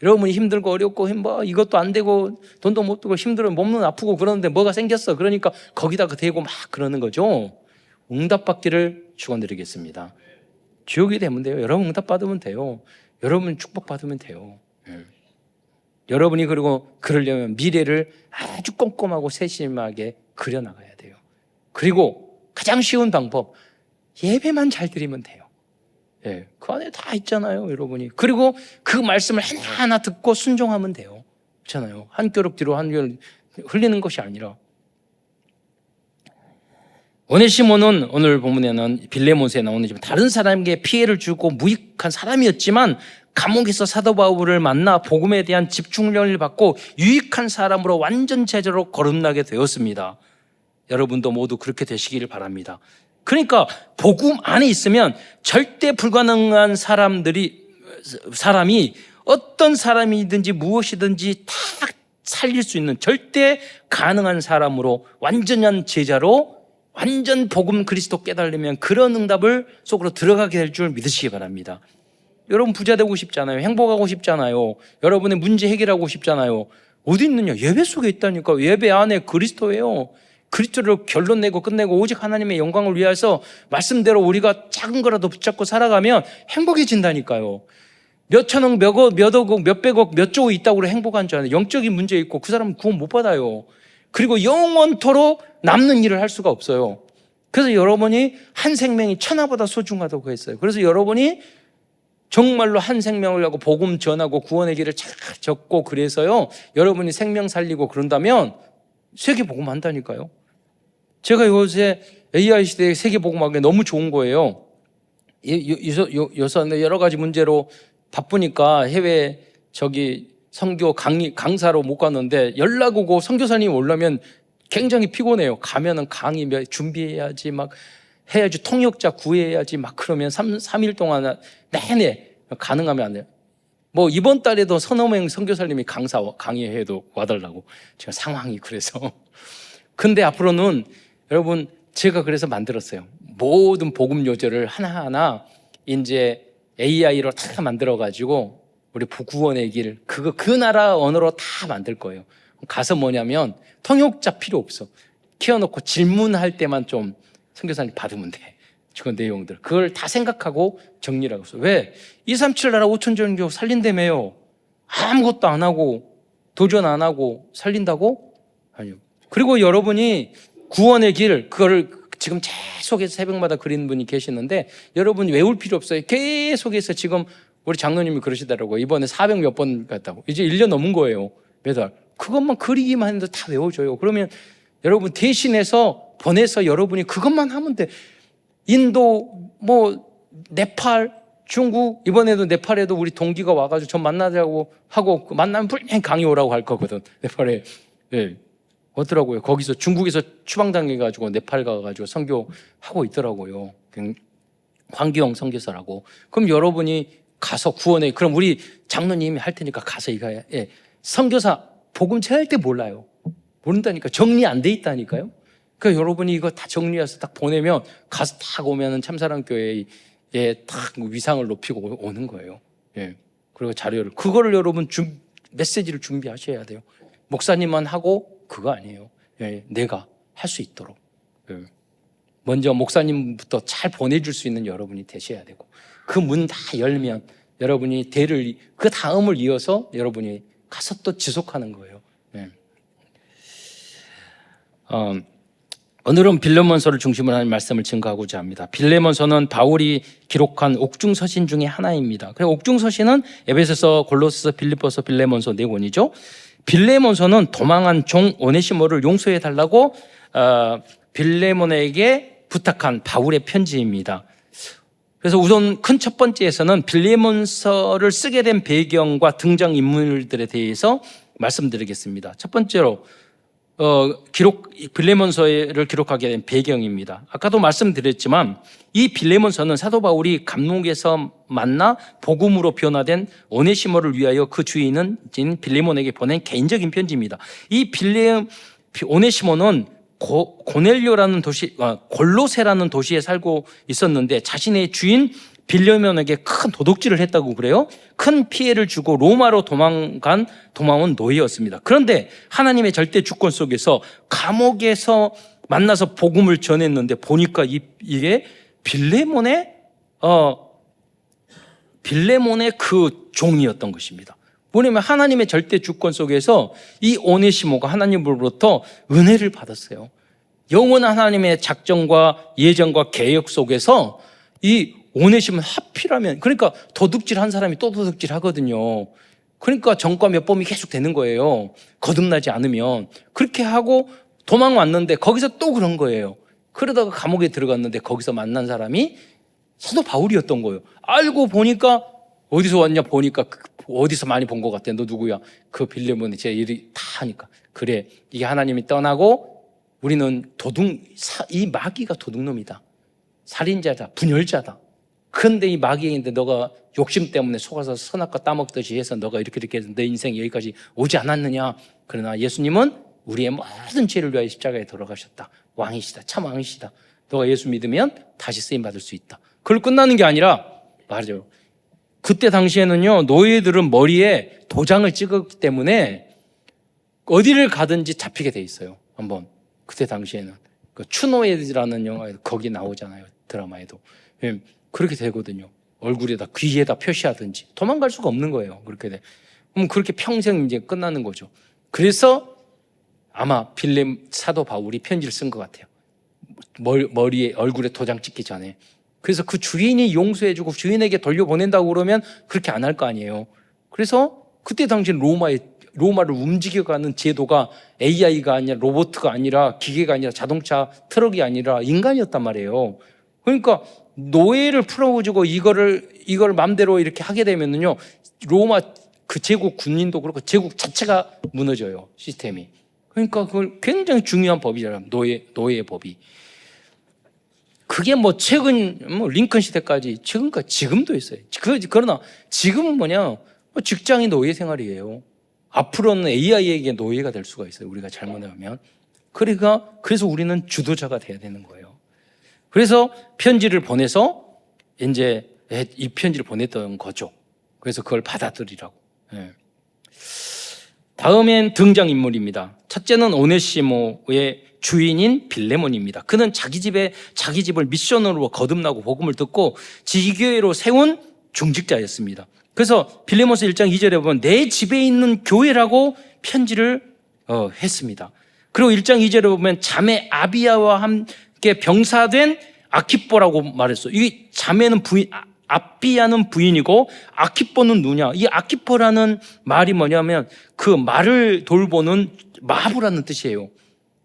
여러분이 힘들고 어렵고 뭐 이것도 안 되고 돈도 못 들고 힘들어 몸은 아프고 그러는데 뭐가 생겼어. 그러니까 거기다가 대고 막 그러는 거죠. 응답받기를 축원드리겠습니다. 지옥이 되면 돼요. 여러분 응답받으면 돼요. 여러분 축복받으면 돼요. 여러분이 그리고 그러려면 미래를 아주 꼼꼼하고 세심하게 그려나가야 돼요. 그리고 가장 쉬운 방법, 예배만 잘 드리면 돼요. 그 안에 다 있잖아요, 여러분이. 그리고 그 말씀을 하나하나 듣고 순종하면 돼요. 그렇잖아요. 한 뼘 뒤로 한 뼘 흘리는 것이 아니라. 오네시모는 오늘 본문에는 빌레몬스에 나오는 다른 사람에게 피해를 주고 무익한 사람이었지만 감옥에서 사도 바울을 만나 복음에 대한 집중력을 받고 유익한 사람으로 완전 제자로 거듭나게 되었습니다. 여러분도 모두 그렇게 되시기를 바랍니다. 그러니까 복음 안에 있으면 절대 불가능한 사람이 어떤 사람이든지 무엇이든지 다 살릴 수 있는 절대 가능한 사람으로, 완전한 제자로, 완전 복음 그리스도 깨달으면 그런 응답을 속으로 들어가게 될 줄 믿으시기 바랍니다. 여러분 부자 되고 싶잖아요. 행복하고 싶잖아요. 여러분의 문제 해결하고 싶잖아요. 어디 있느냐? 예배 속에 있다니까. 예배 안에 그리스도예요. 그리스도를 결론 내고 끝내고 오직 하나님의 영광을 위해서 말씀대로 우리가 작은 거라도 붙잡고 살아가면 행복해진다니까요. 몇 천억, 몇 억억, 몇백억, 몇 조 있다고 행복한 줄 아는 영적인 문제 있고 그 사람은 구원 못 받아요. 그리고 영원토록 남는 일을 할 수가 없어요. 그래서 여러분이 한 생명이 천하보다 소중하다고 했어요. 그래서 여러분이 정말로 한 생명을 하고 복음 전하고 구원의 길을 잘 젓고, 그래서요 여러분이 생명 살리고 그런다면 세계 복음 한다니까요. 제가 요새 AI 시대에 세계 복음하기 너무 좋은 거예요. 요새 여러 가지 문제로 바쁘니까 해외 선교 강사로 못 갔는데 연락 오고 선교사님 오려면 굉장히 피곤해요. 가면은 강의 준비해야지, 막 해야지, 통역자 구해야지, 막 그러면 3일 동안 내내 가능하면 안 돼요. 뭐 이번 달에도 서너 명 선교사님이 강의해도 와달라고 제가 상황이 그래서. 근데 앞으로는 여러분 제가 그래서 만들었어요. 모든 복음 요절을 하나하나 이제 AI로 다 만들어가지고 우리 구원의 길, 그 나라 언어로 다 만들 거예요. 가서 뭐냐면 통역자 필요 없어. 키워놓고 질문할 때만 좀 선교사님 받으면 돼. 그 내용들 그걸 다 생각하고 정리를 하고 있어. 왜? 237 나라 5천 종교 살린다며요. 아무것도 안 하고 도전 안 하고 살린다고? 아니요. 그리고 여러분이 구원의 길, 그거를 지금 계속해서 새벽마다 그리는 분이 계시는데 여러분 외울 필요 없어요. 계속해서 지금 우리 장로님이 그러시더라고요. 이번에 400 몇 번 갔다고. 이제 1년 넘은 거예요. 매달. 그것만 그리기만 해도 다 외워져요. 그러면 여러분 대신해서 보내서 여러분이 그것만 하면 돼. 인도, 네팔, 중국, 이번에도 네팔에도 우리 동기가 와가지고 전 만나자고 하고, 만나면 분명히 강의 오라고 할 거거든. 네팔에. 네. 어더라고요. 거기서 중국에서 추방당해가지고 네팔 가가지고 선교하고 있더라고요. 황기영 선교사라고. 그럼 여러분이 가서 그럼 우리 장로님이 할 테니까 가서 선교사 복음 전할 때 몰라요. 모른다니까. 정리 안 돼 있다니까요. 그러니까 여러분이 이거 다 정리해서 딱 보내면 가서 딱 오면은 참사랑 교회에 딱 위상을 높이고 오는 거예요. 예. 그리고 자료를 그거를 여러분 메시지를 준비하셔야 돼요. 목사님만 하고 그거 아니에요. 예. 내가 할 수 있도록. 예. 먼저 목사님부터 잘 보내줄 수 있는 여러분이 되셔야 되고 그 문 다 열면 여러분이 그 다음을 이어서 여러분이 가서 또 지속하는 거예요. 예. 오늘은 빌레몬서를 중심으로 하는 말씀을 증거하고자 합니다. 빌레몬서는 바울이 기록한 옥중서신 중에 하나입니다. 그래서 옥중서신은 에베소서, 골로새서, 빌립보서, 빌레몬서 네 권이죠. 빌레몬서는 도망한 종 오네시모를 용서해 달라고 빌레몬에게 부탁한 바울의 편지입니다. 그래서 우선 큰 첫 번째에서는 빌레몬서를 쓰게 된 배경과 등장인물들에 대해서 말씀드리겠습니다. 첫 번째로 빌레몬서를 기록하게 된 배경입니다. 아까도 말씀드렸지만 이 빌레몬서는 사도 바울이 감옥에서 만나 복음으로 변화된 오네시모를 위하여 그 주인은 빌레몬에게 보낸 개인적인 편지입니다. 이 오네시모는 고넬료라는 골로새라는 도시에 살고 있었는데 자신의 주인 빌레몬에게 큰 도둑질을 했다고 그래요. 큰 피해를 주고 로마로 도망온 노예였습니다. 그런데 하나님의 절대 주권 속에서 감옥에서 만나서 복음을 전했는데 보니까 이게 빌레몬의 그 종이었던 것입니다. 뭐냐면 하나님의 절대 주권 속에서 이 오네시모가 하나님으로부터 은혜를 받았어요. 영원한 하나님의 작정과 예정과 계획 속에서 이 오네시모는 하필하면, 그러니까 도둑질한 사람이 또 도둑질 하거든요. 그러니까 전과 몇 범이 계속 되는 거예요. 거듭나지 않으면. 그렇게 하고 도망왔는데 거기서 또 그런 거예요. 그러다가 감옥에 들어갔는데 거기서 만난 사람이 사도 바울이었던 거예요. 알고 보니까 어디서 왔냐 보니까 어디서 많이 본 것 같아. 너 누구야? 그 빌레몬이 제 일이 다 하니까. 그래, 이게 하나님이 떠나고 우리는 이 마귀가 도둑놈이다. 살인자다, 분열자다. 그런데 이 마귀인데 너가 욕심 때문에 속아서 선악과 따먹듯이 해서 너가 이렇게 해서 내 인생 여기까지 오지 않았느냐. 그러나 예수님은 우리의 모든 죄를 위하여 십자가에 돌아가셨다. 왕이시다. 참 왕이시다. 너가 예수 믿으면 다시 쓰임받을 수 있다. 그걸 끝나는 게 아니라 말이죠. 그때 당시에는요, 노예들은 머리에 도장을 찍었기 때문에 어디를 가든지 잡히게 돼 있어요. 한번 그때 당시에는 그 추노예라는 영화에 거기 나오잖아요. 드라마에도 그렇게 되거든요. 얼굴에다 귀에다 표시하든지 도망갈 수가 없는 거예요. 그렇게 돼. 그럼 그렇게 평생 이제 끝나는 거죠. 그래서 아마 빌레 사도 바울이 편지를 쓴 것 같아요. 머리에 얼굴에 도장 찍기 전에. 그래서 그 주인이 용서해주고 주인에게 돌려보낸다고 그러면 그렇게 안 할 거 아니에요. 그래서 그때 당시 로마를 움직여가는 제도가 AI가 아니라 로봇가 아니라 기계가 아니라 자동차 트럭이 아니라 인간이었단 말이에요. 그러니까 노예를 풀어주고 이거를 마음대로 이렇게 하게 되면은요, 로마 그 제국 군인도 그렇고 제국 자체가 무너져요, 시스템이. 그러니까 그걸 굉장히 중요한 법이잖아요. 노예의 법이. 그게 뭐 최근 링컨 시대까지 최근까지 지금도 있어요. 그러나 지금은 뭐냐, 직장이 노예 생활이에요. 앞으로는 AI에게 노예가 될 수가 있어요. 우리가 잘못하면. 그래서 우리는 주도자가 돼야 되는 거예요. 그래서 편지를 보내서 이제 이 편지를 보냈던 거죠. 그래서 그걸 받아들이라고. 다음엔 등장인물입니다. 첫째는 오네시모의 주인인 빌레몬입니다. 그는 자기 집을 미션으로 거듭나고 복음을 듣고 지교회로 세운 중직자였습니다. 그래서 빌레몬서 1장 2절에 보면 내 집에 있는 교회라고 편지를 했습니다. 그리고 1장 2절에 보면 자매 아비야와 함께 병사된 아키뽀라고 말했어요. 이 자매는 아비야는 부인이고 아키뽀는 누냐. 이 아키뽀라는 말이 뭐냐면 그 말을 돌보는 마부라는 뜻이에요.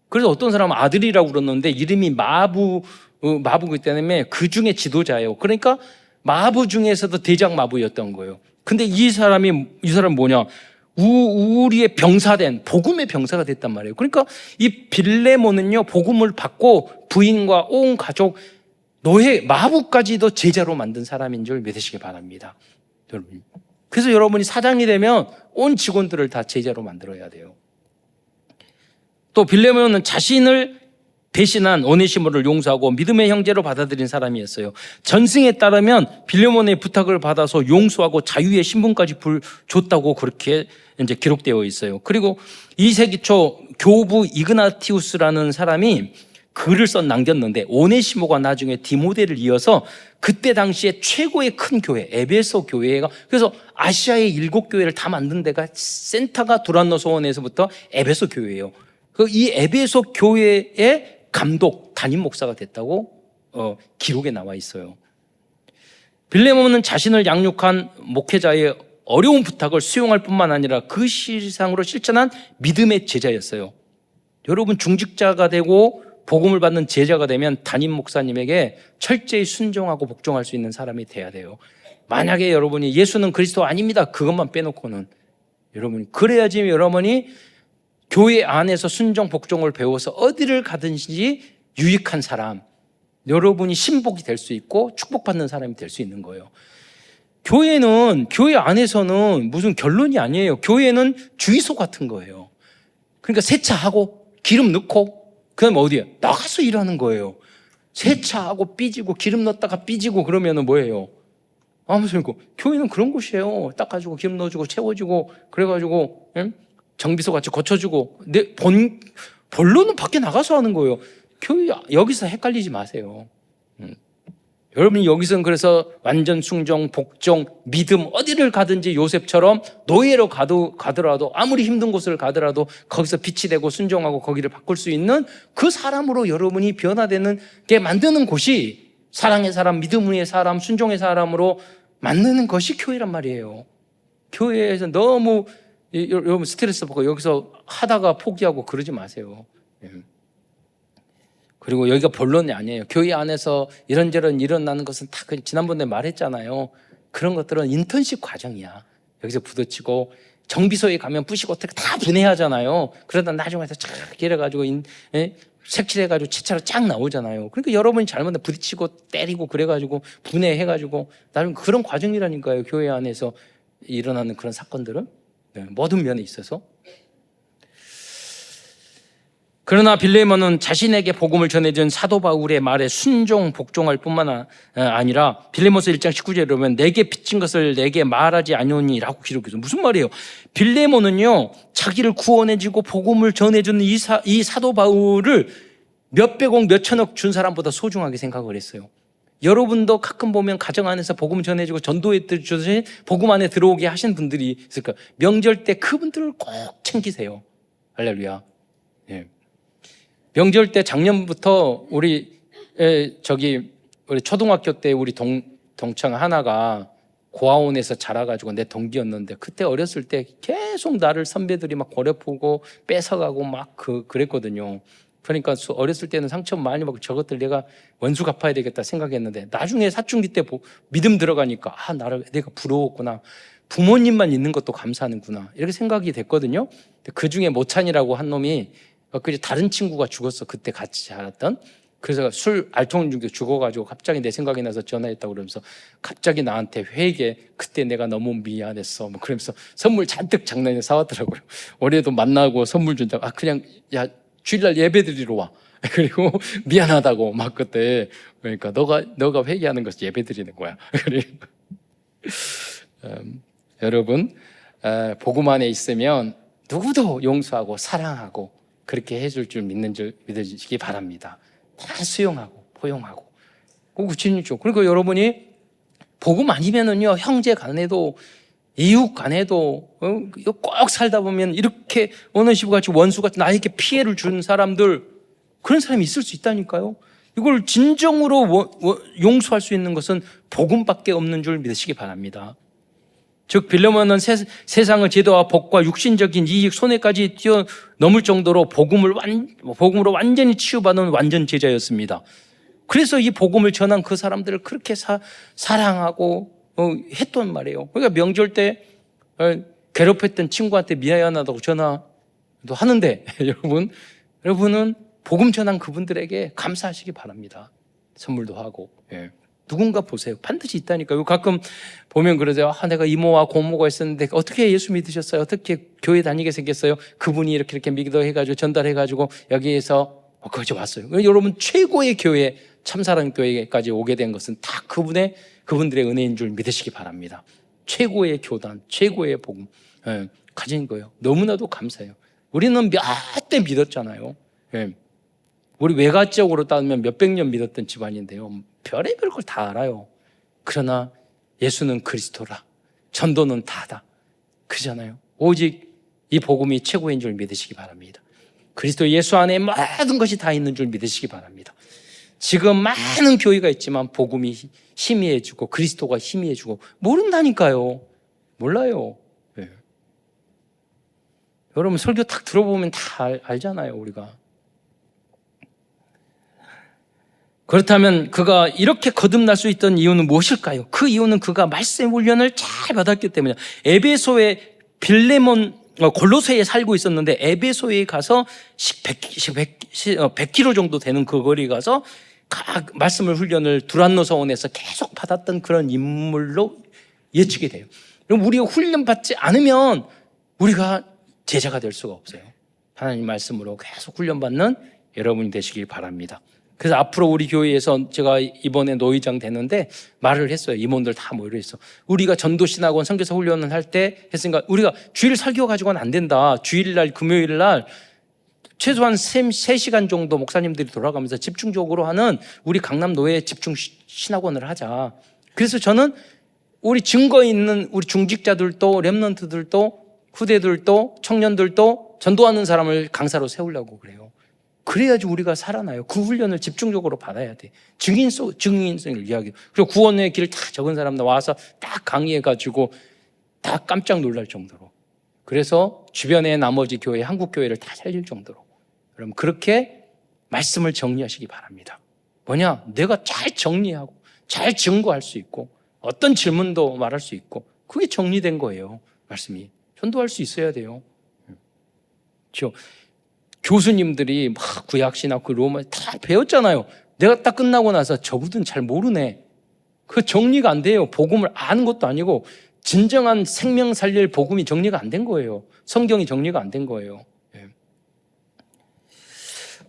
그래서 어떤 사람은 아들이라고 그러는데 이름이 마부이기 때문에 그 중에 지도자예요. 그러니까 마부 중에서도 대장 마부였던 거예요. 근데 이 사람 뭐냐? 우리의 병사된 복음의 병사가 됐단 말이에요. 그러니까 이 빌레몬은요, 복음을 받고 부인과 온 가족 노예 마부까지도 제자로 만든 사람인 줄 믿으시기 바랍니다. 여러분. 그래서 여러분이 사장이 되면 온 직원들을 다 제자로 만들어야 돼요. 또 빌레몬은 자신을 배신한 오네시모를 용서하고 믿음의 형제로 받아들인 사람이었어요. 전승에 따르면 빌레몬의 부탁을 받아서 용서하고 자유의 신분까지 줬다고 그렇게 이제 기록되어 있어요. 그리고 2세기 초 교부 이그나티우스라는 사람이 글을 남겼는데 오네시모가 나중에 디모데를 이어서 그때 당시에 최고의 큰 교회 에베소 교회가, 그래서 아시아의 7교회를 다 만든 데가 센터가 두란노 소원에서부터 에베소 교회예요. 이 에베소 교회의 감독, 담임 목사가 됐다고 기록에 나와 있어요. 빌레몬은 자신을 양육한 목회자의 어려운 부탁을 수용할 뿐만 아니라 그 실상으로 실천한 믿음의 제자였어요. 여러분, 중직자가 되고 복음을 받는 제자가 되면 담임 목사님에게 철저히 순종하고 복종할 수 있는 사람이 돼야 돼요. 만약에 여러분이 예수는 그리스도 아닙니다, 그것만 빼놓고는 여러분이 그래야지 여러분이 교회 안에서 순종 복종을 배워서 어디를 가든지 유익한 사람, 여러분이 신복이 될 수 있고 축복받는 사람이 될 수 있는 거예요. 교회 안에서는 무슨 결론이 아니에요. 교회는 주유소 같은 거예요. 그러니까 세차하고 기름 넣고 그다음에 어디에 나가서 일하는 거예요. 세차하고 삐지고 기름 넣었다가 삐지고 그러면은 뭐예요? 아무 소리 없고. 교회는 그런 곳이에요. 닦아주고 기름 넣어주고 채워주고 그래가지고 정비소 같이 고쳐주고, 본론은 밖에 나가서 하는 거예요. 교회 여기서 헷갈리지 마세요. 여러분이 여기서는 그래서 완전 순종, 복종, 믿음, 어디를 가든지 요셉처럼 노예로 가더라도 아무리 힘든 곳을 가더라도 거기서 빛이 되고 순종하고 거기를 바꿀 수 있는 그 사람으로 여러분이 변화되는 게 만드는 곳이 사랑의 사람, 믿음의 사람, 순종의 사람으로 만드는 것이 교회란 말이에요. 교회에서 너무 여러분 스트레스 받고 여기서 하다가 포기하고 그러지 마세요. 그리고 여기가 본론이 아니에요. 교회 안에서 이런저런 일어나는 것은 다 지난번에 말했잖아요. 그런 것들은 인턴십 과정이야. 여기서 부딪히고 정비소에 가면 부시고 어떻게 다 분해하잖아요. 그러다 나중에 쫙 이래가지고 색칠해가지고 채차로 쫙 나오잖아요. 그러니까 여러분이 잘못하면 부딪히고 때리고 그래가지고 분해해가지고 나중에 그런 과정이라니까요. 교회 안에서 일어나는 그런 사건들은 모든 면에 있어서. 그러나 빌레몬은 자신에게 복음을 전해준 사도 바울의 말에 순종 복종할 뿐만 아니라 빌레몬서 1장 19절에 보면 내게 빚진 것을 내게 말하지 아니오니라고 기록해서 무슨 말이에요? 빌레몬은요 자기를 구원해주고 복음을 전해준 이 사도 바울을 몇백억 몇천억 준 사람보다 소중하게 생각을 했어요. 여러분도 가끔 보면 가정 안에서 복음 전해주고 전도해 주셔서 복음 안에 들어오게 하신 분들이 있을 거예요. 명절 때 그분들을 꼭 챙기세요. 할렐루야. 예. 명절 때 작년부터 우리 초등학교 때 우리 동창 하나가 고아원에서 자라가지고 내 동기였는데 그때 어렸을 때 계속 나를 선배들이 막 고려보고 뺏어가고 막 그랬거든요. 그러니까 어렸을 때는 상처 많이 받고 저것들 내가 원수 갚아야 되겠다 생각했는데 나중에 사춘기 때 믿음 들어가니까 내가 부러웠구나. 부모님만 있는 것도 감사하는구나. 이렇게 생각이 됐거든요. 그 중에 모찬이라고 한 놈이 다른 친구가 죽었어. 그때 같이 자랐던. 그래서 술 알통 중에 죽어가지고 갑자기 내 생각이 나서 전화했다고 그러면서 갑자기 나한테 회개 그때 내가 너무 미안했어. 그러면서 선물 잔뜩 장난에 사왔더라고요. 올해도 만나고 선물 준다고. 그냥 야 주일날 예배 드리러 와. 그리고 미안하다고 막 그때 그러니까 너가 회개하는 것이 예배 드리는 거야. 여러분 복음 안에 있으면 누구도 용서하고 사랑하고 그렇게 해줄 줄 믿으시기 바랍니다. 다 수용하고 포용하고 꼭 진리죠. 그러니까 여러분이 복음 아니면은요 형제 간에도 이웃 간에도 꼭 살다 보면 이렇게 어느 시부같이 원수같이 나에게 피해를 준 사람들 그런 사람이 있을 수 있다니까요. 이걸 진정으로 용서할 수 있는 것은 복음밖에 없는 줄 믿으시기 바랍니다. 즉 빌레몬은 세상의 제도와 복과 육신적인 이익 손해까지 뛰어넘을 정도로 복음으로 완전히 치유받은 완전 제자였습니다. 그래서 이 복음을 전한 그 사람들을 그렇게 사랑하고 했던 말이에요. 그러니까 명절 때 괴롭혔던 친구한테 미안하다고 전화도 하는데 여러분은 복음 전한 그분들에게 감사하시기 바랍니다. 선물도 하고. 예. 누군가 보세요. 반드시 있다니까요. 가끔 보면 그러죠. 내가 이모와 고모가 있었는데 어떻게 예수 믿으셨어요? 어떻게 교회 다니게 생겼어요? 그분이 이렇게 믿어해가지고 전달해가지고 여기에서 거기서 왔어요. 여러분 최고의 교회 참사랑 교회까지 오게 된 것은 다 그분들의 은혜인 줄 믿으시기 바랍니다. 최고의 교단, 최고의 복음 가진 거예요. 너무나도 감사해요. 우리는 몇 대 믿었잖아요. 우리 외가적으로 따지면 몇백 년 믿었던 집안인데요. 별의별 걸 다 알아요. 그러나 예수는 그리스도라. 전도는 다다. 그잖아요. 오직 이 복음이 최고인 줄 믿으시기 바랍니다. 그리스도 예수 안에 모든 것이 다 있는 줄 믿으시기 바랍니다. 지금 많은 교회가 있지만 복음이 희미해지고 그리스도가 희미해지고 모른다니까요. 몰라요. 네. 여러분 설교 딱 들어보면 다 알잖아요. 우리가. 그렇다면 그가 이렇게 거듭날 수 있던 이유는 무엇일까요? 그 이유는 그가 말씀 훈련을 잘 받았기 때문이에요. 에베소에 골로새에 살고 있었는데 에베소에 가서 100km 정도 되는 그 거리 가서 말씀을 훈련을 두란노 서원에서 계속 받았던 그런 인물로 예측이 돼요. 그럼 우리가 훈련받지 않으면 우리가 제자가 될 수가 없어요. 하나님 말씀으로 계속 훈련받는 여러분이 되시길 바랍니다. 그래서 앞으로 우리 교회에서 제가 이번에 노회장 되는데 말을 했어요. 임원들 다 모여 있어. 우리가 전도신학원 선교사 훈련을 할 때 했으니까 우리가 주일 설교 가지고는 안 된다. 주일날 금요일날 최소한 3시간 정도 목사님들이 돌아가면서 집중적으로 하는 우리 강남 노예 집중 신학원을 하자. 그래서 저는 우리 증거 있는 우리 중직자들도 렘넌트들도 후대들도 청년들도 전도하는 사람을 강사로 세우려고 그래요. 그래야지 우리가 살아나요. 그 훈련을 집중적으로 받아야 돼. 증인성을 이야기해요. 그리고 구원의 길을 다 적은 사람 와서 딱 강의해가지고 다 깜짝 놀랄 정도로. 그래서 주변의 나머지 교회, 한국 교회를 다 살릴 정도로. 그럼 그렇게 말씀을 정리하시기 바랍니다. 뭐냐? 내가 잘 정리하고 잘 증거할 수 있고 어떤 질문도 말할 수 있고 그게 정리된 거예요. 말씀이. 전도할 수 있어야 돼요. 그렇죠? 교수님들이 막 구약신학 그 로마 다 배웠잖아요. 내가 딱 끝나고 나서 저분은 잘 모르네. 그 정리가 안 돼요. 복음을 아는 것도 아니고 진정한 생명 살릴 복음이 정리가 안 된 거예요. 성경이 정리가 안 된 거예요.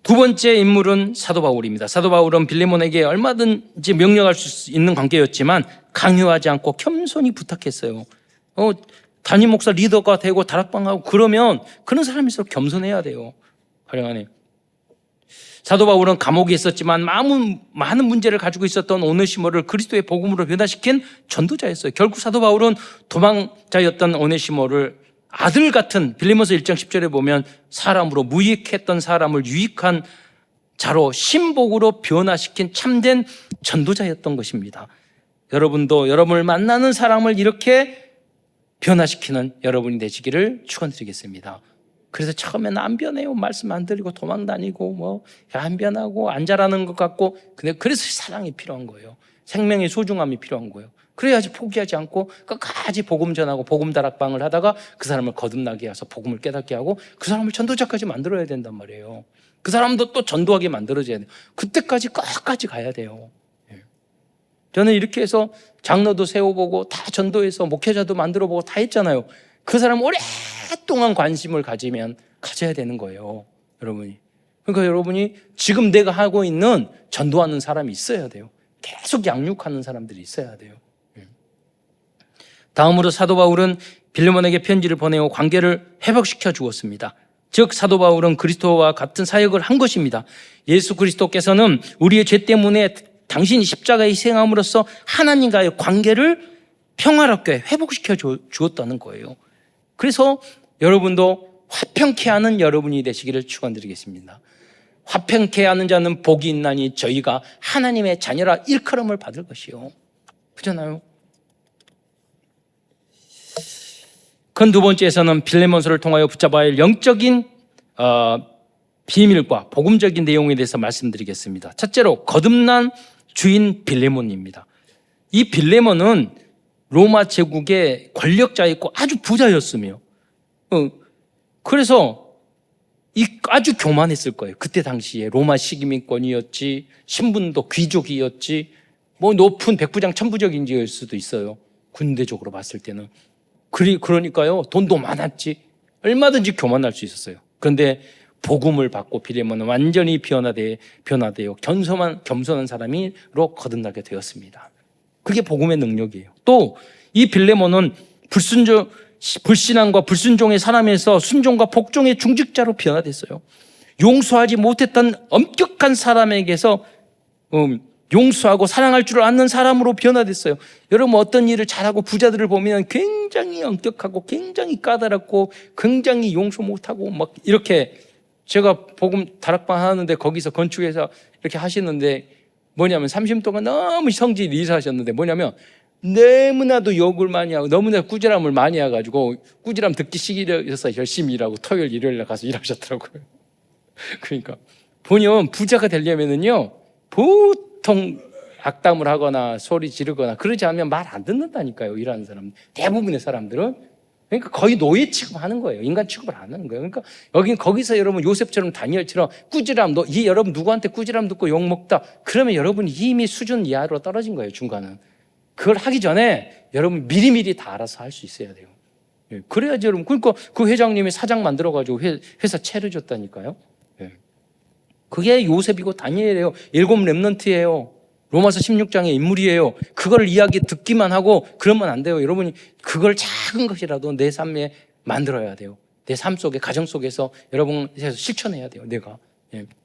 두 번째 인물은 사도 바울입니다. 사도 바울은 빌레몬에게 얼마든지 명령할 수 있는 관계였지만 강요하지 않고 겸손히 부탁했어요. 담임 목사 리더가 되고 다락방하고 그러면 그런 사람일수록 겸손해야 돼요. 활용하네. 사도 바울은 감옥에 있었지만 많은 문제를 가지고 있었던 오네시모를 그리스도의 복음으로 변화시킨 전도자였어요. 결국 사도 바울은 도망자였던 오네시모를 아들 같은, 빌리모서 1장 10절에 보면 사람으로 무익했던 사람을 유익한 자로 신복으로 변화시킨 참된 전도자였던 것입니다. 여러분도 여러분을 만나는 사람을 이렇게 변화시키는 여러분이 되시기를 축원드리겠습니다. 그래서 처음에는 안 변해요. 말씀 안 드리고 도망 다니고 안 변하고 안 자라는 것 같고, 근데 그래서 사랑이 필요한 거예요. 생명의 소중함이 필요한 거예요. 그래야지 포기하지 않고 끝까지 복음 전하고 복음 다락방을 하다가 그 사람을 거듭나게 해서 복음을 깨닫게 하고 그 사람을 전도자까지 만들어야 된단 말이에요. 그 사람도 또 전도하게 만들어줘야 돼요. 그때까지 끝까지 가야 돼요. 저는 이렇게 해서 장로도 세워보고 다 전도해서 목회자도 만들어보고 다 했잖아요. 그 사람 오랫동안 관심을 가져야 되는 거예요. 여러분이. 그러니까 여러분이 지금 내가 하고 있는 전도하는 사람이 있어야 돼요. 계속 양육하는 사람들이 있어야 돼요. 다음으로 사도 바울은 빌레몬에게 편지를 보내어 관계를 회복시켜 주었습니다. 즉 사도 바울은 그리스도와 같은 사역을 한 것입니다. 예수 그리스도께서는 우리의 죄 때문에 당신이 십자가에 희생함으로써 하나님과의 관계를 평화롭게 회복시켜 주었다는 거예요. 그래서 여러분도 화평케 하는 여러분이 되시기를 축원드리겠습니다. 화평케 하는 자는 복이 있나니 저희가 하나님의 자녀라 일컬음을 받을 것이요. 그렇잖아요. 그 두 번째에서는 빌레몬서를 통하여 붙잡아야 할 영적인 비밀과 복음적인 내용에 대해서 말씀드리겠습니다. 첫째로 거듭난 주인 빌레몬입니다. 이 빌레몬은 로마 제국의 권력자였고 아주 부자였으며 그래서 아주 교만했을 거예요. 그때 당시에 로마 식민권이었지, 신분도 귀족이었지, 높은 백부장 천부적인지일 수도 있어요. 군대적으로 봤을 때는. 그러니까요, 돈도 많았지. 얼마든지 교만할 수 있었어요. 그런데 복음을 받고 빌레몬은 완전히 변화되어 겸손한 사람으로 거듭나게 되었습니다. 그게 복음의 능력이에요. 또 이 빌레몬은 불신앙과 불순종의 사람에서 순종과 복종의 중직자로 변화됐어요. 용서하지 못했던 엄격한 사람에게서 용서하고 사랑할 줄 아는 사람으로 변화됐어요. 여러분 어떤 일을 잘하고 부자들을 보면 굉장히 엄격하고 굉장히 까다롭고 굉장히 용서 못하고 막 이렇게, 제가 복음 다락방 하는데 거기서 건축해서 이렇게 하시는데 뭐냐면 30년 동안 너무 성질이 이사하셨는데 뭐냐면 너무나도 욕을 많이 하고 너무나 꾸지람을 많이 해가지고 꾸지람 듣기 싫어서 열심히 일하고 토요일 일요일에 가서 일하셨더라고요. 그러니까 보면 부자가 되려면은요 보통 악담을 하거나 소리 지르거나 그러지 않으면 말 안 듣는다니까요. 일하는 사람 대부분의 사람들은. 그러니까 거의 노예 취급하는 거예요. 인간 취급을 안 하는 거예요. 그러니까 거기서 여러분 요셉처럼 다니엘처럼 꾸지람, 여러분 누구한테 꾸지람 듣고 욕 먹다, 그러면 여러분이 이미 수준 이하로 떨어진 거예요. 중간은. 그걸 하기 전에 여러분 미리미리 다 알아서 할 수 있어야 돼요. 그래야지 여러분. 그러니까 그 회장님이 사장 만들어가지고 회사 차려줬다니까요. 그게 요셉이고 다니엘이에요. 7 렘넌트예요. 로마서 16장의 인물이에요. 그걸 이야기 듣기만 하고 그러면 안 돼요. 여러분이 그걸 작은 것이라도 내 삶에 만들어야 돼요. 내 삶 속에, 가정 속에서 여러분에서 실천해야 돼요. 내가.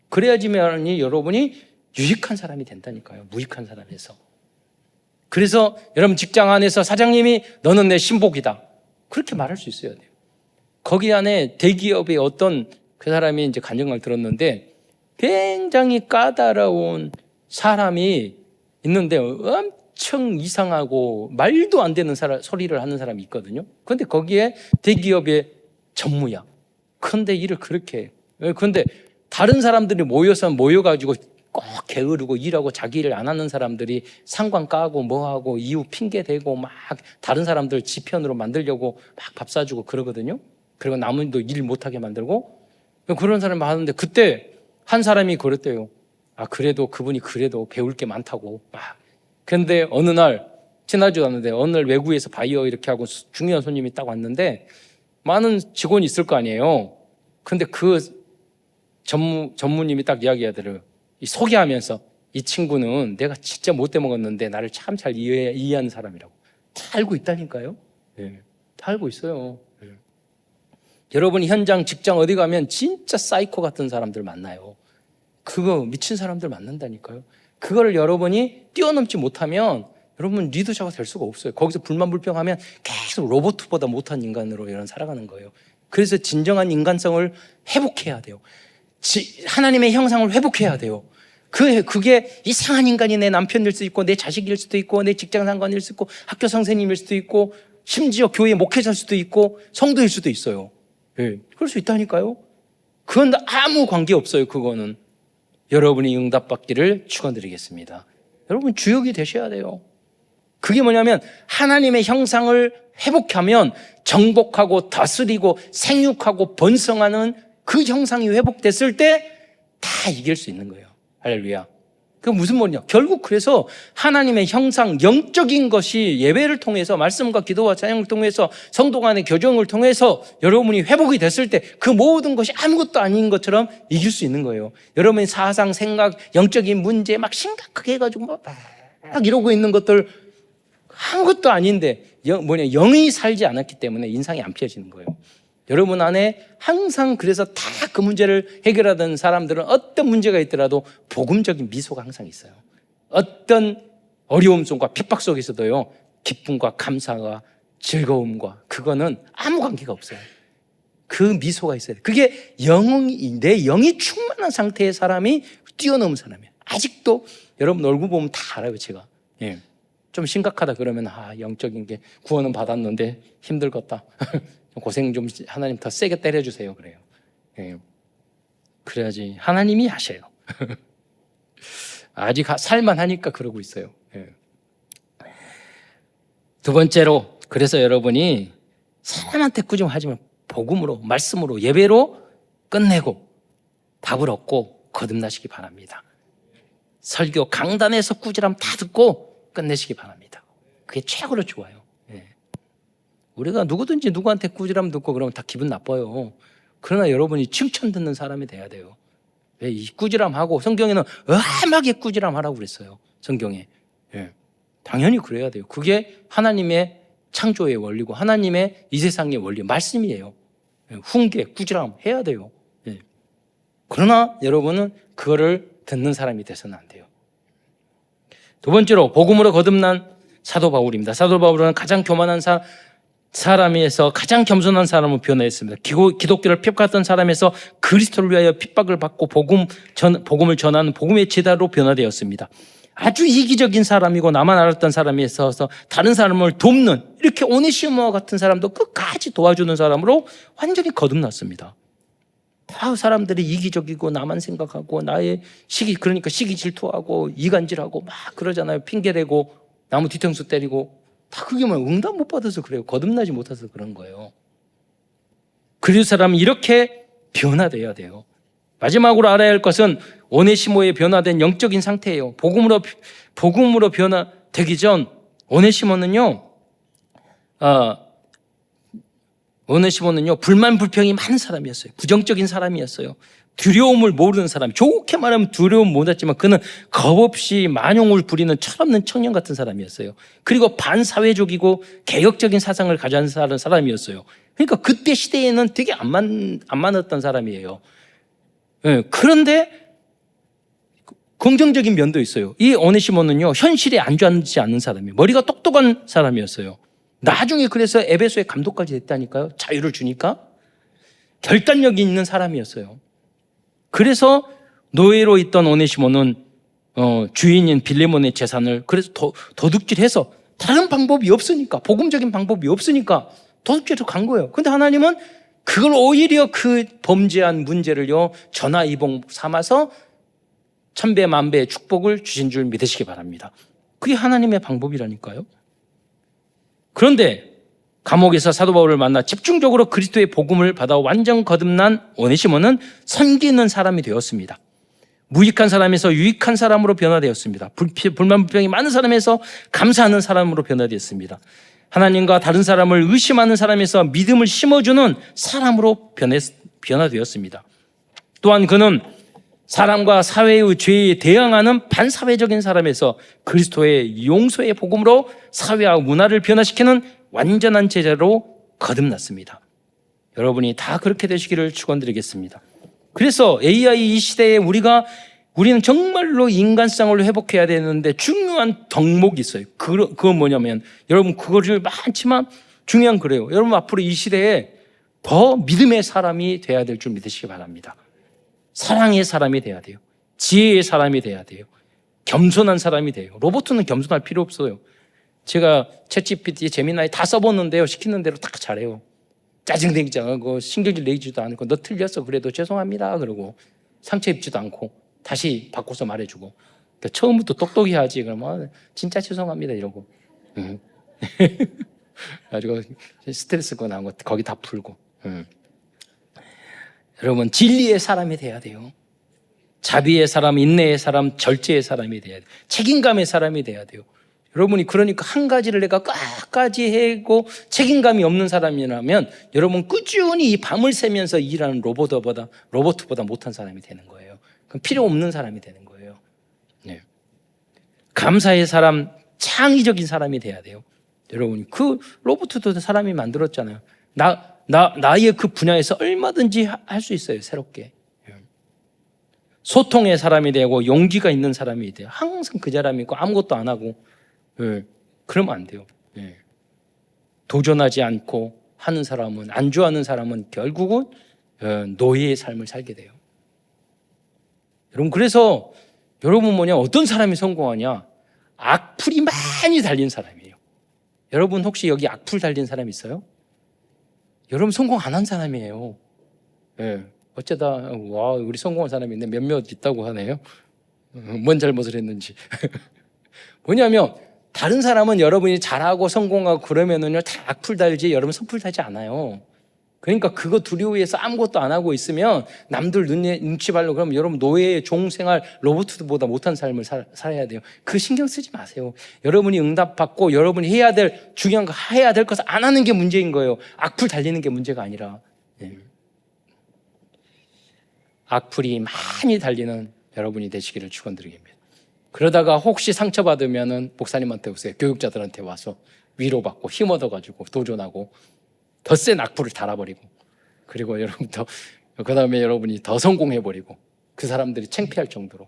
그래야지만이 여러분이 유익한 사람이 된다니까요. 무익한 사람에서. 그래서 여러분 직장 안에서 사장님이 너는 내 신복이다, 그렇게 말할 수 있어야 돼요. 거기 안에 대기업의 어떤 그 사람이 이제 간증을 들었는데 굉장히 까다로운 사람이 있는데 엄청 이상하고 말도 안 되는 소리를 하는 사람이 있거든요. 그런데 거기에 대기업의 전무야. 그런데 일을 그렇게 해요. 그런데 다른 사람들이 모여가지고 꼭 게으르고 일하고 자기 일 안 하는 사람들이 상관 까고 뭐하고 이유 핑계 대고 막 다른 사람들 지 편으로 만들려고 막 밥 사주고 그러거든요. 그리고 남은도 일 못하게 만들고. 그런 사람이 많은데 그때 한 사람이 그랬대요. 그래도 그분이 그래도 배울 게 많다고. 그런데 어느 날 지나지도 않는데 어느 날 외국에서 바이어 이렇게 하고 중요한 손님이 딱 왔는데 많은 직원이 있을 거 아니에요. 근데 그 전무님이 딱 이야기하더래요. 소개하면서 이 친구는 내가 진짜 못돼 먹었는데 나를 참 잘 이해하는 사람이라고. 다 알고 있다니까요. 다 알고 있어요. 여러분 현장 직장 어디 가면 진짜 사이코 같은 사람들 만나요. 그거 미친 사람들 만난다니까요. 그거를 여러분이 뛰어넘지 못하면 여러분 리더자가 될 수가 없어요. 거기서 불만불평하면 계속 로봇보다 못한 인간으로 이런 살아가는 거예요. 그래서 진정한 인간성을 회복해야 돼요. 하나님의 형상을 회복해야 돼요. 그게 이상한 인간이 내 남편일 수도 있고 내 자식일 수도 있고 내 직장 상관일 수도 있고 학교 선생님일 수도 있고 심지어 교회 목회자일 수도 있고 성도일 수도 있어요. 그럴 수 있다니까요. 그건 아무 관계 없어요. 그거는 여러분이 응답받기를 축원드리겠습니다. 여러분 주역이 되셔야 돼요. 그게 뭐냐면 하나님의 형상을 회복하면 정복하고 다스리고 생육하고 번성하는 그 형상이 회복됐을 때 다 이길 수 있는 거예요. 할렐루야. 그게 무슨 말이냐? 결국 그래서 하나님의 형상, 영적인 것이 예배를 통해서 말씀과 기도와 찬양을 통해서 성도 간의 교정을 통해서 여러분이 회복이 됐을 때 그 모든 것이 아무것도 아닌 것처럼 이길 수 있는 거예요. 여러분의 사상, 생각, 영적인 문제 막 심각하게 해가지고 막 이러고 있는 것들 아무것도 아닌데 영이 살지 않았기 때문에 인상이 안 펴지는 거예요. 여러분 안에 항상 그래서 다 그 문제를 해결하던 사람들은 어떤 문제가 있더라도 복음적인 미소가 항상 있어요. 어떤 어려움 속과 핍박 속에서도요, 기쁨과 감사와 즐거움과 그거는 아무 관계가 없어요. 그 미소가 있어야 돼요. 그게 내 영이 충만한 상태의 사람이 뛰어넘은 사람이에요. 아직도 여러분 얼굴 보면 다 알아요, 제가. 좀 심각하다 그러면 영적인 게 구원은 받았는데 힘들겠다. 고생 좀 하나님 더 세게 때려주세요. 그래요. 그래야지 하나님이 하셔요. 아직 살만하니까 그러고 있어요. 두 번째로 그래서 여러분이 사람한테 꾸중하지 말고 복음으로 말씀으로 예배로 끝내고 답을 얻고 거듭나시기 바랍니다. 설교 강단에서 꾸지람 다 듣고 끝내시기 바랍니다. 그게 최고로 좋아요. 우리가 누구든지 누구한테 꾸지람 듣고 그러면 다 기분 나빠요. 그러나 여러분이 칭찬 듣는 사람이 돼야 돼요. 왜 이 꾸지람하고 성경에는 음하게 꾸지람하라고 그랬어요. 성경에. 당연히 그래야 돼요. 그게 하나님의 창조의 원리고 하나님의 이 세상의 원리 말씀이에요. 훈계, 꾸지람 해야 돼요. 그러나 여러분은 그거를 듣는 사람이 돼서는 안 돼요. 두 번째로 복음으로 거듭난 사도 바울입니다. 사도 바울은 가장 교만한 사람에서 가장 겸손한 사람으로 변화했습니다. 기독교를 핍박했던 사람에서 그리스도를 위하여 핍박을 받고 복음을 전하는 복음의 제자로 변화되었습니다. 아주 이기적인 사람이고 나만 알았던 사람이 있어서 다른 사람을 돕는 이렇게 오네시모와 같은 사람도 끝까지 도와주는 사람으로 완전히 거듭났습니다. 다 사람들이 이기적이고 나만 생각하고 나의 그러니까 시기 질투하고 이간질하고 막 그러잖아요. 핑계대고 나무 뒤통수 때리고 다 그게 응답 못 받아서 그래요. 거듭나지 못해서 그런 거예요. 그리스도 사람은 이렇게 변화돼야 돼요. 마지막으로 알아야 할 것은 오네시모의 변화된 영적인 상태예요. 복음으로 변화되기 전 오네시모는요 불만 불평이 많은 사람이었어요. 부정적인 사람이었어요. 두려움을 모르는 사람, 좋게 말하면 두려움 못했지만 그는 겁없이 만용을 부리는 철없는 청년 같은 사람이었어요. 그리고 반사회적이고 개혁적인 사상을 가진 사람이었어요. 그러니까 그때 시대에는 되게 안 맞았던 사람이에요. 그런데 긍정적인 면도 있어요. 이 오네시모는요 현실에 안주하지 않는 사람이에요. 머리가 똑똑한 사람이었어요. 나중에 그래서 에베소의 감독까지 됐다니까요. 자유를 주니까 결단력이 있는 사람이었어요. 그래서 노예로 있던 오네시모는 주인인 빌레몬의 재산을 그래서 도둑질해서 다른 방법이 없으니까 복음적인 방법이 없으니까 도둑질로 간 거예요. 그런데 하나님은 그걸 오히려 그 범죄한 문제를요 전화이복 삼아서 천배 만배의 축복을 주신 줄 믿으시기 바랍니다. 그게 하나님의 방법이라니까요. 그런데 감옥에서 사도 바울을 만나 집중적으로 그리스도의 복음을 받아 완전 거듭난 오네시모는 섬기는 사람이 되었습니다. 무익한 사람에서 유익한 사람으로 변화되었습니다. 불만 불평이 많은 사람에서 감사하는 사람으로 변화되었습니다. 하나님과 다른 사람을 의심하는 사람에서 믿음을 심어주는 사람으로 변화되었습니다. 또한 그는 사람과 사회의 죄에 대항하는 반사회적인 사람에서 그리스도의 용서의 복음으로 사회와 문화를 변화시키는 완전한 제자로 거듭났습니다. 여러분이 다 그렇게 되시기를 축원드리겠습니다. 그래서 AI 이 시대에 우리는 정말로 인간성을 회복해야 되는데 중요한 덕목이 있어요. 그건 뭐냐면 여러분 그거를 많지만 중요한 그래요. 여러분 앞으로 이 시대에 더 믿음의 사람이 돼야 될 줄 믿으시기 바랍니다. 사랑의 사람이 돼야 돼요. 지혜의 사람이 돼야 돼요. 겸손한 사람이 돼요. 로봇은 겸손할 필요 없어요. 제가 챗GPT, 제미나이 다 써봤는데요. 시키는 대로 다 잘해요. 짜증내지 않고 신경질 내지도 않고 너 틀렸어 그래도 죄송합니다 그러고 상처 입지도 않고 다시 바꿔서 말해주고 그러니까 처음부터 똑똑히 하지 그러면 진짜 죄송합니다 이러고 가지고 스트레스가 나고 거기 다 풀고 여러분 진리의 사람이 돼야 돼요. 자비의 사람, 인내의 사람, 절제의 사람이 돼야 돼요. 책임감의 사람이 돼야 돼요. 여러분이 그러니까 한 가지를 내가 끝까지 해고 책임감이 없는 사람이라면 여러분 꾸준히 이 밤을 새면서 일하는 로봇보다 못한 사람이 되는 거예요. 그럼 필요 없는 사람이 되는 거예요. 네. 감사의 사람, 창의적인 사람이 돼야 돼요. 여러분 그 로봇도 사람이 만들었잖아요. 나의 그 분야에서 얼마든지 할 수 있어요. 새롭게. 소통의 사람이 되고 용기가 있는 사람이 돼요. 항상 그 사람이 있고 아무것도 안 하고 그러면 안 돼요. 도전하지 않고 하는 사람은 안주하는 사람은 결국은 노예의 삶을 살게 돼요. 여러분 그래서 여러분 어떤 사람이 성공하냐? 악플이 많이 달린 사람이에요. 여러분 혹시 여기 악플 달린 사람 있어요? 여러분 성공 안 한 사람이에요. 어쩌다 와 우리 성공한 사람이 있네 몇몇 있다고 하네요. 뭔 잘못을 했는지. 뭐냐면 다른 사람은 여러분이 잘하고 성공하고 그러면은요 다 악플 달지 여러분 선플 달지 않아요. 그러니까 그거 두려워해서 아무것도 안 하고 있으면 남들 눈치 발로 그러면 여러분 노예의 종생활 로봇보다 못한 삶을 살아야 돼요. 그 신경 쓰지 마세요. 여러분이 응답받고 여러분이 해야 될 중요한 거 해야 될 것을 안 하는 게 문제인 거예요. 악플 달리는 게 문제가 아니라. 악플이 많이 달리는 여러분이 되시기를 축원드립니다. 그러다가 혹시 상처받으면은 목사님한테 오세요. 교육자들한테 와서 위로받고 힘 얻어가지고 도전하고 더 센 악플을 달아버리고 그리고 여러분 그 다음에 여러분이 더 성공해버리고 그 사람들이 창피할 정도로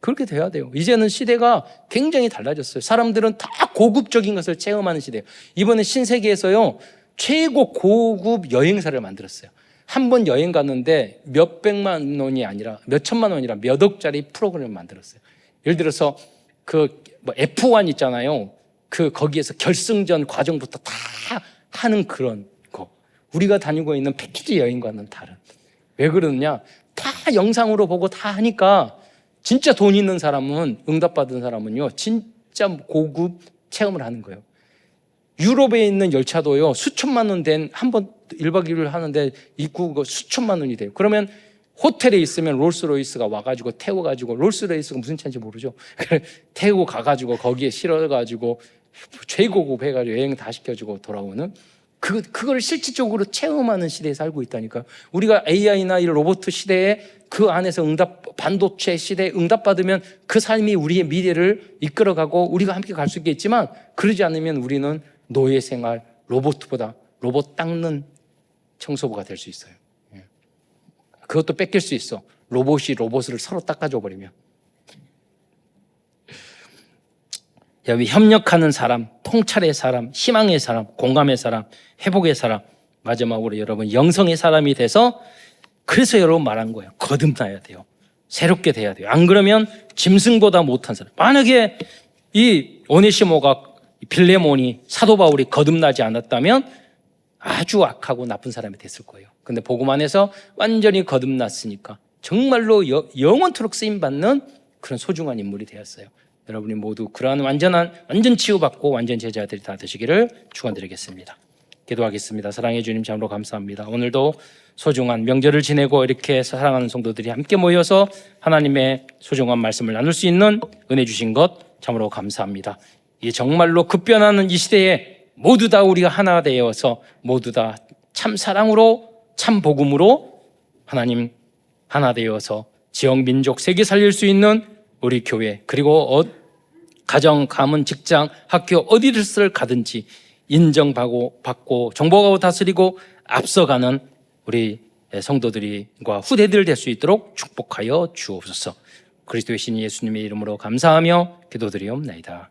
그렇게 돼야 돼요. 이제는 시대가 굉장히 달라졌어요. 사람들은 다 고급적인 것을 체험하는 시대예요. 이번에 신세계에서요 최고 고급 여행사를 만들었어요. 한 번 여행 갔는데 몇백만 원이 아니라 몇천만 원이라 몇 억짜리 프로그램을 만들었어요. 예를 들어서 F1 있잖아요. 거기에서 결승전 과정부터 다 하는 그런 거. 우리가 다니고 있는 패키지 여행과는 다른. 왜 그러느냐? 다 영상으로 보고 다 하니까 진짜 돈 있는 사람은 응답받은 사람은요 진짜 고급 체험을 하는 거예요. 유럽에 있는 열차도요 수천만 원 된 한 번 1박 2일 하는데 입구가 수천만 원이 돼요. 그러면 호텔에 있으면 롤스로이스가 와가지고 태워가지고 롤스로이스가 무슨 차인지 모르죠. 태우고 가가지고 거기에 실어가지고 최고급 해가지고 여행 다 시켜주고 돌아오는 그걸 실질적으로 체험하는 시대에 살고 있다니까. 우리가 AI나 이 로봇 시대에 그 안에서 반도체 시대에 응답받으면 그 삶이 우리의 미래를 이끌어가고 우리가 함께 갈 수 있겠지만 그러지 않으면 우리는 노예 생활, 로봇 닦는 청소부가 될 수 있어요. 그것도 뺏길 수 있어. 로봇이 로봇을 서로 닦아줘 버리면. 여기 협력하는 사람, 통찰의 사람, 희망의 사람, 공감의 사람, 회복의 사람, 마지막으로 여러분 영성의 사람이 돼서 그래서 여러분 말한 거예요. 거듭나야 돼요. 새롭게 돼야 돼요. 안 그러면 짐승보다 못한 사람. 만약에 이 오네시모가 빌레몬이 사도 바울이 거듭나지 않았다면 아주 악하고 나쁜 사람이 됐을 거예요. 근데 복음 안에서 완전히 거듭났으니까 정말로 영원토록 쓰임받는 그런 소중한 인물이 되었어요. 여러분이 모두 그러한 완전 치유받고 완전 제자들이 다 되시기를 축원드리겠습니다. 기도하겠습니다. 사랑해 주님 참으로 감사합니다. 오늘도 소중한 명절을 지내고 이렇게 사랑하는 성도들이 함께 모여서 하나님의 소중한 말씀을 나눌 수 있는 은혜 주신 것 참으로 감사합니다. 이 정말로 급변하는 이 시대에 모두 다 우리가 하나 되어서 모두 다 참 사랑으로 참 복음으로 하나님 하나 되어서 지역, 민족, 세계 살릴 수 있는 우리 교회, 그리고 가정, 가문, 직장, 학교 어디를 가든지 인정받고 정복하고 다스리고 앞서가는 우리 성도들과 후대들 될 수 있도록 축복하여 주옵소서. 그리스도의 신 예수님의 이름으로 감사하며 기도드리옵나이다.